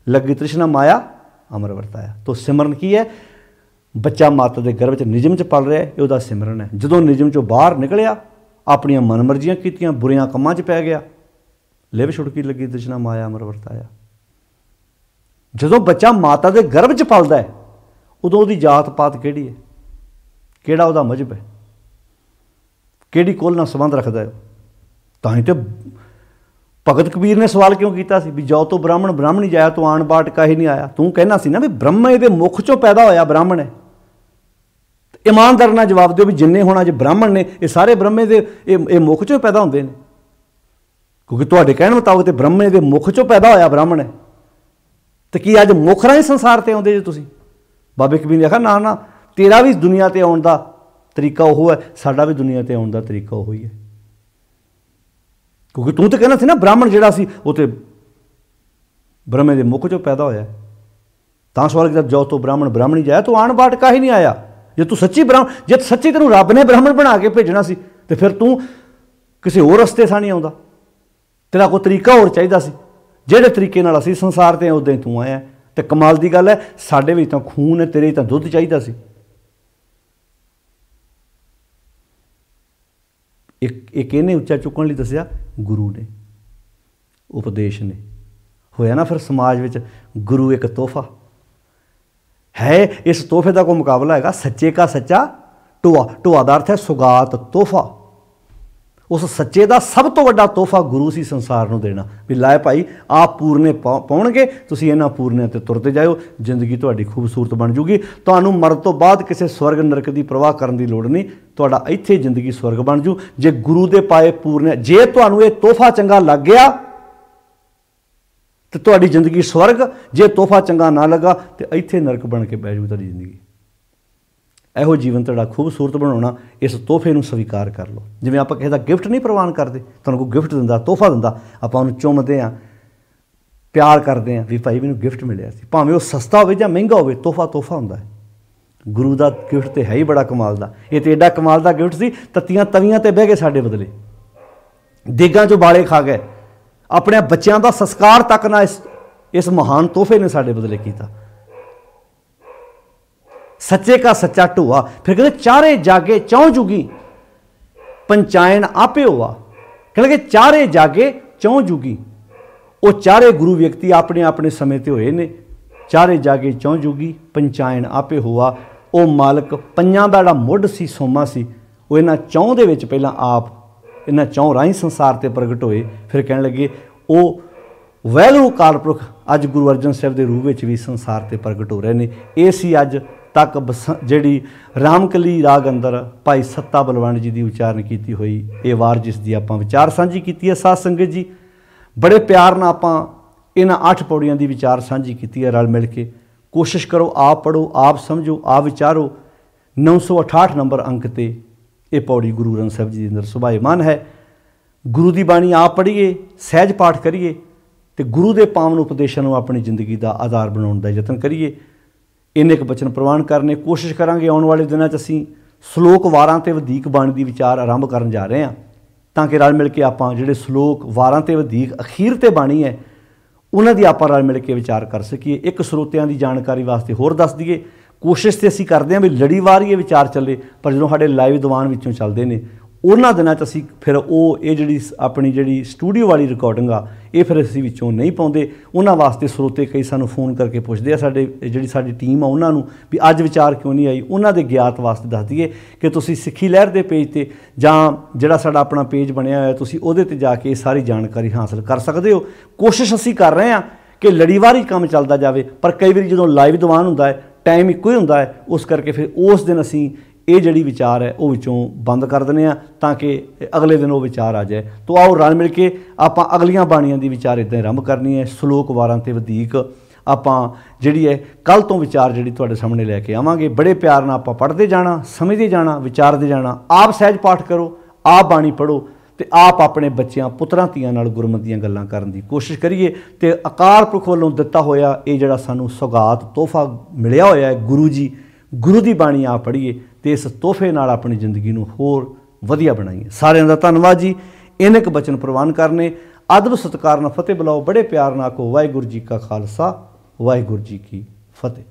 ਲੱਗੀ ਤ੍ਰਿਸ਼ਨਾ ਮਾਇਆ ਅਮਰ ਵਰਤਾਇਆ। ਤੋ ਸਿਮਰਨ ਕੀ ਹੈ? ਬੱਚਾ ਮਾਤਾ ਦੇ ਗਰਭ 'ਚ ਨਿਯਮ 'ਚ ਪਲ ਰਿਹਾ, ਇਹ ਉਹਦਾ ਸਿਮਰਨ ਹੈ। ਜਦੋਂ ਨਿਯਮ 'ਚੋਂ ਬਾਹਰ ਨਿਕਲਿਆ, ਆਪਣੀਆਂ ਮਨਮਰਜ਼ੀਆਂ ਕੀਤੀਆਂ, ਬੁਰੀਆਂ ਕੰਮਾਂ 'ਚ ਪੈ ਗਿਆ, ਲਿਵ ਛੁੜਕੀ ਲੱਗੀ ਤ੍ਰਿਸ਼ਨਾ ਮਾਇਆ ਅਮਰ ਵਰਤਾਇਆ। ਜਦੋਂ ਬੱਚਾ ਮਾਤਾ ਦੇ ਗਰਭ 'ਚ ਪਲਦਾ ਹੈ, ਉਦੋਂ ਉਹਦੀ ਜਾਤ ਪਾਤ ਕਿਹੜੀ ਹੈ, ਕਿਹੜਾ ਉਹਦਾ ਮਜ਼ਹਬ ਹੈ, ਕਿਹੜੀ ਕੁਲ ਨਾਲ ਸੰਬੰਧ ਰੱਖਦਾ ਹੈ। ਤਾਂ ਹੀ ਤਾਂ ਭਗਤ ਕਬੀਰ ਨੇ ਸਵਾਲ ਕਿਉਂ ਕੀਤਾ ਸੀ ਵੀ ਜੋ ਤੋਂ ਬ੍ਰਾਹਮਣ ਬ੍ਰਾਹਮਣੀ ਜਾਇਆ ਤੂੰ ਆਣ ਬਾਟ ਕਾਹੇ ਨਹੀਂ ਆਇਆ। ਤੂੰ ਕਹਿਣਾ ਸੀ ਨਾ ਵੀ ਬ੍ਰਹਮਾ ਇਹਦੇ ਮੁੱਖ 'ਚੋਂ ਪੈਦਾ ਹੋਇਆ ਬ੍ਰਾਹਮਣ ਹੈ। ਇਮਾਨਦਾਰ ਨਾਲ ਜਵਾਬ ਦਿਓ ਵੀ ਜਿੰਨੇ ਹੋਣਾ ਜੇ ਬ੍ਰਾਹਮਣ ਨੇ ਇਹ ਸਾਰੇ ਬ੍ਰਹਮੇ ਦੇ ਇਹ ਮੁੱਖ 'ਚੋਂ ਪੈਦਾ ਹੁੰਦੇ ਨੇ, ਕਿਉਂਕਿ ਤੁਹਾਡੇ ਕਹਿਣ ਮੁਤਾਬਕ ਤੇ ਬ੍ਰਹਮੇ ਦੇ ਮੁੱਖ 'ਚੋਂ ਪੈਦਾ ਹੋਇਆ ਬ੍ਰਾਹਮਣ ਹੈ। ਤੇ ਕੀ ਅੱਜ ਮੁੱਖ ਰਾਹੀਂ ਸੰਸਾਰ 'ਤੇ ਆਉਂਦੇ ਜੇ ਤੁਸੀਂ? ਬਾਬੇ ਕਬੀਰ ਨੇ ਆਖਿਆ ਨਾ ਨਾ, ਤੇਰਾ ਵੀ ਦੁਨੀਆ 'ਤੇ ਆਉਣ ਦਾ ਤਰੀਕਾ ਉਹ ਹੈ, ਸਾਡਾ ਵੀ ਦੁਨੀਆ 'ਤੇ ਆਉਣ ਦਾ ਤਰੀਕਾ ਉਹ ਹੀ ਹੈ। ਕਿਉਂਕਿ ਤੂੰ ਤਾਂ ਕਹਿਣਾ ਸੀ ਨਾ ਬ੍ਰਾਹਮਣ ਜਿਹੜਾ ਸੀ ਉਹ ਤਾਂ ਬ੍ਰਹਮੇ ਦੇ ਮੁੱਖ 'ਚੋਂ ਪੈਦਾ ਹੋਇਆ। ਤਾਂ ਸਵਾਲ ਕੀਤਾ ਜੋ ਤੋਂ ਬ੍ਰਾਹਮਣ ਬ੍ਰਾਹਮਣੀ ਜਾਇਆ ਤੂੰ ਆਣ ਬਾਟ ਕਾਹੀ ਨਹੀਂ ਆਇਆ। ਜੇ ਤੂੰ ਸੱਚੀ ਜੇ ਸੱਚੀ ਤੈਨੂੰ ਰੱਬ ਨੇ ਬ੍ਰਾਹਮਣ ਬਣਾ ਕੇ ਭੇਜਣਾ ਸੀ ਤੇ ਫਿਰ ਤੂੰ ਕਿਸੇ ਹੋਰ ਰਸਤੇ ਸਾਂ ਨਹੀਂ ਆਉਂਦਾ। ਤੇਰਾ ਕੋਈ ਤਰੀਕਾ ਹੋਰ ਚਾਹੀਦਾ ਸੀ। ਜਿਹੜੇ ਤਰੀਕੇ ਨਾਲ ਅਸੀਂ ਸੰਸਾਰ 'ਤੇ ਉੱਦਾਂ ਹੀ ਤੂੰ ਆਇਆ। ਅਤੇ ਕਮਾਲ ਦੀ ਗੱਲ ਹੈ, ਸਾਡੇ ਵਿੱਚ ਤਾਂ ਖੂਨ ਹੈ, ਤੇਰੇ ਤਾਂ ਦੁੱਧ ਚਾਹੀਦਾ ਸੀ। ਇੱਕ ਇਹਨੇ ਉੱਚਾ ਚੁੱਕਣ ਲਈ ਦੱਸਿਆ ਗੁਰੂ ਨੇ, ਉਪਦੇਸ਼ ਨੇ। ਹੋਇਆ ਨਾ ਫਿਰ ਸਮਾਜ ਵਿੱਚ ਗੁਰੂ ਇੱਕ ਤੋਹਫਾ ਹੈ। ਇਸ ਤੋਹਫੇ ਦਾ ਕੋਈ ਮੁਕਾਬਲਾ ਹੈਗਾ? ਸੱਚੇ ਕਾ ਸੱਚਾ ਢੋਆ, ਢੋਆ ਦਾ ਅਰਥ ਹੈ ਸੁਗਾਤ, ਤੋਹਫਾ। ਉਸ ਸੱਚੇ ਦਾ ਸਭ ਤੋਂ ਵੱਡਾ ਤੋਹਫਾ ਗੁਰੂ ਸੀ ਸੰਸਾਰ ਨੂੰ ਦੇਣਾ ਵੀ ਲਾਏ ਭਾਈ ਆਪ ਪੂਰਨੇ ਪਾਉਣਗੇ, ਤੁਸੀਂ ਇਹਨਾਂ ਪੂਰਨਿਆਂ 'ਤੇ ਤੁਰਦੇ ਜਾਇਓ, ਜ਼ਿੰਦਗੀ ਤੁਹਾਡੀ ਖੂਬਸੂਰਤ ਬਣ ਜੂਗੀ। ਤੁਹਾਨੂੰ ਮਰਨ ਤੋਂ ਬਾਅਦ ਕਿਸੇ ਸਵਰਗ ਨਰਕ ਦੀ ਪ੍ਰਵਾਹ ਕਰਨ ਦੀ ਲੋੜ ਨਹੀਂ, ਤੁਹਾਡਾ ਇੱਥੇ ਜ਼ਿੰਦਗੀ ਸਵਰਗ ਬਣ ਜੂ ਜੇ ਗੁਰੂ ਦੇ ਪਾਏ ਪੂਰਨੇ। ਜੇ ਤੁਹਾਨੂੰ ਇਹ ਤੋਹਫਾ ਚੰਗਾ ਲੱਗ ਗਿਆ ਤਾਂ ਤੁਹਾਡੀ ਜ਼ਿੰਦਗੀ ਸਵਰਗ, ਜੇ ਤੋਹਫਾ ਚੰਗਾ ਨਾ ਲੱਗਾ ਤਾਂ ਇੱਥੇ ਨਰਕ ਬਣ ਕੇ ਬਹਿ ਜੂ ਤੁਹਾਡੀ ਜ਼ਿੰਦਗੀ। ਇਹੋ ਜੀਵਨ ਤੁਹਾਡਾ ਖੂਬਸੂਰਤ ਬਣਾਉਣਾ, ਇਸ ਤੋਹਫੇ ਨੂੰ ਸਵੀਕਾਰ ਕਰ ਲਓ। ਜਿਵੇਂ ਆਪਾਂ ਕਿਸੇ ਦਾ ਗਿਫਟ ਨਹੀਂ ਪ੍ਰਵਾਨ ਕਰਦੇ, ਤੁਹਾਨੂੰ ਕੋਈ ਗਿਫਟ ਦਿੰਦਾ, ਤੋਹਫਾ ਦਿੰਦਾ, ਆਪਾਂ ਉਹਨੂੰ ਚੁੰਮਦੇ ਹਾਂ, ਪਿਆਰ ਕਰਦੇ ਹਾਂ ਵੀ ਭਾਈ ਮੈਨੂੰ ਗਿਫਟ ਮਿਲਿਆ ਸੀ। ਭਾਵੇਂ ਉਹ ਸਸਤਾ ਹੋਵੇ ਜਾਂ ਮਹਿੰਗਾ ਹੋਵੇ, ਤੋਹਫਾ ਤੋਹਫਾ ਹੁੰਦਾ ਹੈ। ਗੁਰੂ ਦਾ ਗਿਫਟ ਤਾਂ ਹੈ ਹੀ ਬੜਾ ਕਮਾਲ ਦਾ। ਇਹ ਤਾਂ ਐਡਾ ਕਮਾਲ ਦਾ ਗਿਫਟ ਸੀ, ਤੱਤੀਆਂ ਤਵੀਆਂ 'ਤੇ ਬਹਿ ਗਏ ਸਾਡੇ ਬਦਲੇ, ਦੇਗਾਂ 'ਚੋਂ ਬਾਲੇ ਖਾ ਗਏ, ਆਪਣੇ ਬੱਚਿਆਂ ਦਾ ਸੰਸਕਾਰ ਤੱਕ ਨਾ ਇਸ ਮਹਾਨ ਤੋਹਫੇ ਨੇ ਸਾਡੇ ਬਦਲੇ ਕੀਤਾ। ਸੱਚੇ ਕਾ ਸੱਚਾ ਢੋਆ। ਫਿਰ ਕਹਿੰਦੇ ਚਾਰੇ ਜਾਗੇ ਚੌਂ ਜੁਗੀ ਪੰਚਾਇਣ ਆਪੇ ਹੋਆ। ਕਹਿੰਦੇ ਕਿ ਚਾਰੇ ਜਾਗੇ ਚੌਂ ਜੁਗੀ, ਉਹ ਚਾਰੇ ਗੁਰੂ ਵਿਅਕਤੀ ਆਪਣੇ ਆਪਣੇ ਸਮੇਂ 'ਤੇ ਹੋਏ ਨੇ। ਚਾਰੇ ਜਾਗੇ ਚੌਂ ਜੁਗੀ ਪੰਚਾਇਣ ਆਪੇ ਹੋਆ। ਉਹ ਮਾਲਕ ਪੰਜਾਂ ਦਾ ਜਿਹੜਾ ਮੁੱਢ ਸੀ, ਸੋਮਾ ਸੀ, ਉਹ ਇਹਨਾਂ ਚੌਂ ਦੇ ਵਿੱਚ ਪਹਿਲਾਂ ਆਪ ਇਹਨਾਂ ਚੌਂ ਰਾਹੀਂ ਸੰਸਾਰ 'ਤੇ ਪ੍ਰਗਟ ਹੋਏ। ਫਿਰ ਕਹਿਣ ਲੱਗੇ ਉਹ ਵਾਹਿਗੁਰੂ ਅਕਾਲ ਪੁਰਖ ਅੱਜ ਗੁਰੂ ਅਰਜਨ ਸਾਹਿਬ ਦੇ ਰੂਪ ਵਿੱਚ ਵੀ ਸੰਸਾਰ 'ਤੇ ਪ੍ਰਗਟ ਹੋ ਰਹੇ ਨੇ। ਇਹ ਸੀ ਅੱਜ ਤੱਕ ਜਿਹੜੀ ਰਾਮਕਲੀ ਰਾਗ ਅੰਦਰ ਭਾਈ ਸੱਤਾ ਬਲਵੰਡ ਜੀ ਦੀ ਉਚਾਰਨ ਕੀਤੀ ਹੋਈ ਇਹ ਵਾਰ, ਜਿਸ ਦੀ ਆਪਾਂ ਵਿਚਾਰ ਸਾਂਝੀ ਕੀਤੀ ਹੈ। ਸਾਧ ਸੰਗਤ ਜੀ, ਬੜੇ ਪਿਆਰ ਨਾਲ ਆਪਾਂ ਇਹਨਾਂ 8 ਪੌੜੀਆਂ ਦੀ ਵਿਚਾਰ ਸਾਂਝੀ ਕੀਤੀ ਹੈ ਰਲ ਮਿਲ ਕੇ। ਕੋਸ਼ਿਸ਼ ਕਰੋ, ਆਪ ਪੜ੍ਹੋ, ਆਪ ਸਮਝੋ, ਆਪ ਵਿਚਾਰੋ। 968 ਨੰਬਰ ਅੰਕ 'ਤੇ ਇਹ ਪੌੜੀ ਗੁਰੂ ਗ੍ਰੰਥ ਸਾਹਿਬ ਜੀ ਦੇ ਅੰਦਰ ਸੁਭਾਏਮਾਨ ਹੈ। ਗੁਰੂ ਦੀ ਬਾਣੀ ਆਪ ਪੜ੍ਹੀਏ, ਸਹਿਜ ਪਾਠ ਕਰੀਏ ਅਤੇ ਗੁਰੂ ਦੇ ਪਾਵਨ ਉਪਦੇਸ਼ਾਂ ਨੂੰ ਆਪਣੀ ਜ਼ਿੰਦਗੀ ਦਾ ਆਧਾਰ ਬਣਾਉਣ ਦਾ ਯਤਨ ਕਰੀਏ। ਇੰਨੇ ਕੁ ਬਚਨ ਪ੍ਰਵਾਨ ਕਰਨੇ। ਕੋਸ਼ਿਸ਼ ਕਰਾਂਗੇ ਆਉਣ ਵਾਲੇ ਦਿਨਾਂ 'ਚ ਅਸੀਂ ਸ਼ਲੋਕ ਵਾਰਾਂ 'ਤੇ ਵਧੀਕ ਬਾਣੀ ਦੀ ਵਿਚਾਰ ਆਰੰਭ ਕਰਨ ਜਾ ਰਹੇ ਹਾਂ। ਤਾਂ ਕਿ ਰਲ ਮਿਲ ਕੇ ਆਪਾਂ ਜਿਹੜੇ ਸ਼ਲੋਕ ਵਾਰਾਂ ਤੇ ਵਧੇਕ ਅਖੀਰ ਤੇ ਬਾਣੀ ਹੈ ਉਹਨਾਂ ਦੀ ਆਪਾਂ ਰਲ ਮਿਲ ਕੇ ਵਿਚਾਰ ਕਰ ਸਕੀਏ। ਇੱਕ ਸਰੋਤਿਆਂ ਦੀ ਜਾਣਕਾਰੀ ਵਾਸਤੇ ਹੋਰ ਦੱਸ ਦਈਏ, ਕੋਸ਼ਿਸ਼ ਤੇ ਅਸੀਂ ਕਰਦੇ ਹਾਂ ਵੀ ਲੜੀਵਾਰ ਹੀ ਇਹ ਵਿਚਾਰ ਚੱਲੇ, ਪਰ ਜਦੋਂ ਸਾਡੇ ਲਾਈਵ ਦੀਵਾਨ ਵਿੱਚੋਂ ਚੱਲਦੇ ਨੇ ਉਹਨਾਂ ਦਿਨਾਂ 'ਚ ਅਸੀਂ ਫਿਰ ਇਹ ਜਿਹੜੀ ਆਪਣੀ ਜਿਹੜੀ ਸਟੂਡੀਓ ਵਾਲੀ ਰਿਕਾਰਡਿੰਗ ਆ ਇਹ ਫਿਰ ਅਸੀਂ ਵਿੱਚੋਂ ਨਹੀਂ ਪਾਉਂਦੇ। ਉਹਨਾਂ ਵਾਸਤੇ ਸਰੋਤੇ ਕਈ ਸਾਨੂੰ ਫੋਨ ਕਰਕੇ ਪੁੱਛਦੇ ਆ, ਜਿਹੜੀ ਸਾਡੀ ਟੀਮ ਆ ਉਹਨਾਂ ਨੂੰ ਵੀ ਅੱਜ ਵਿਚਾਰ ਕਿਉਂ ਨਹੀਂ ਆਈ। ਉਹਨਾਂ ਦੇ ਗਿਆਤ ਵਾਸਤੇ ਦੱਸ ਦਈਏ ਕਿ ਤੁਸੀਂ ਸਿੱਖੀ ਲਹਿਰ ਦੇ ਪੇਜ 'ਤੇ ਜਾਂ ਜਿਹੜਾ ਸਾਡਾ ਆਪਣਾ ਪੇਜ ਬਣਿਆ ਹੋਇਆ ਤੁਸੀਂ ਉਹਦੇ 'ਤੇ ਜਾ ਕੇ ਇਹ ਸਾਰੀ ਜਾਣਕਾਰੀ ਹਾਸਲ ਕਰ ਸਕਦੇ ਹੋ। ਕੋਸ਼ਿਸ਼ ਅਸੀਂ ਕਰ ਰਹੇ ਹਾਂ ਕਿ ਲੜੀਵਾਰੀ ਕੰਮ ਚੱਲਦਾ ਜਾਵੇ, ਪਰ ਕਈ ਵਾਰੀ ਜਦੋਂ ਲਾਈਵ ਦੀਵਾਨ ਹੁੰਦਾ ਹੈ ਟਾਈਮ ਇੱਕੋ ਹੀ ਹੁੰਦਾ ਹੈ, ਉਸ ਕਰਕੇ ਫਿਰ ਉਸ ਦਿਨ ਅਸੀਂ ਇਹ ਜਿਹੜੀ ਵਿਚਾਰ ਹੈ ਉਹ ਵਿੱਚੋਂ ਬੰਦ ਕਰ ਦਿੰਦੇ ਹਾਂ ਤਾਂ ਕਿ ਅਗਲੇ ਦਿਨ ਉਹ ਵਿਚਾਰ ਆ ਜਾਏ। ਤੋ ਆਓ ਰਲ ਮਿਲ ਕੇ ਆਪਾਂ ਅਗਲੀਆਂ ਬਾਣੀਆਂ ਦੀ ਵਿਚਾਰ ਇੱਦਾਂ ਆਰੰਭ ਕਰਨੀ ਹੈ। ਸ਼ਲੋਕ ਵਾਰਾਂ ਤੇ ਵਧੇਕ ਆਪਾਂ ਜਿਹੜੀ ਹੈ ਕੱਲ੍ਹ ਤੋਂ ਵਿਚਾਰ ਜਿਹੜੀ ਤੁਹਾਡੇ ਸਾਹਮਣੇ ਲੈ ਕੇ ਆਵਾਂਗੇ। ਬੜੇ ਪਿਆਰ ਨਾਲ ਆਪਾਂ ਪੜ੍ਹਦੇ ਜਾਣਾ, ਸਮਝਦੇ ਜਾਣਾ, ਵਿਚਾਰਦੇ ਜਾਣਾ। ਆਪ ਸਹਿਜ ਪਾਠ ਕਰੋ, ਆਪ ਬਾਣੀ ਪੜ੍ਹੋ ਤੇ ਆਪ ਆਪਣੇ ਬੱਚਿਆਂ ਪੁੱਤਰਾਂ ਧੀਆਂ ਨਾਲ ਗੁਰਮਤਿ ਦੀਆਂ ਗੱਲਾਂ ਕਰਨ ਦੀ ਕੋਸ਼ਿਸ਼ ਕਰੀਏ। ਤੇ ਅਕਾਲ ਪੁਰਖ ਵੱਲੋਂ ਦਿੱਤਾ ਹੋਇਆ ਇਹ ਜਿਹੜਾ ਸਾਨੂੰ ਸੌਗਾਤ ਤੋਹਫਾ ਮਿਲਿਆ ਹੋਇਆ ਹੈ ਗੁਰੂ ਜੀ, ਗੁਰੂ ਦੀ ਬਾਣੀ ਆਪ ਪੜ੍ਹੀਏ ਤੇ ਇਸ ਤੋਹਫੇ ਨਾਲ ਆਪਣੀ ਜ਼ਿੰਦਗੀ ਨੂੰ ਹੋਰ ਵਧੀਆ ਬਣਾਈਏ। ਸਾਰਿਆਂ ਦਾ ਧੰਨਵਾਦ ਜੀ। ਇੰਨੇ ਕੁ ਬਚਨ ਪ੍ਰਵਾਨ ਕਰਨੇ, ਅਦਬ ਸਤਿਕਾਰ ਨਾਲ ਫਤਿਹ ਬੁਲਾਓ, ਬੜੇ ਪਿਆਰ ਨਾਲ ਕਹੋ ਵਾਹਿਗੁਰੂ ਜੀ ਕਾ ਖਾਲਸਾ ਵਾਹਿਗੁਰੂ ਜੀ ਕੀ ਫਤਿਹ।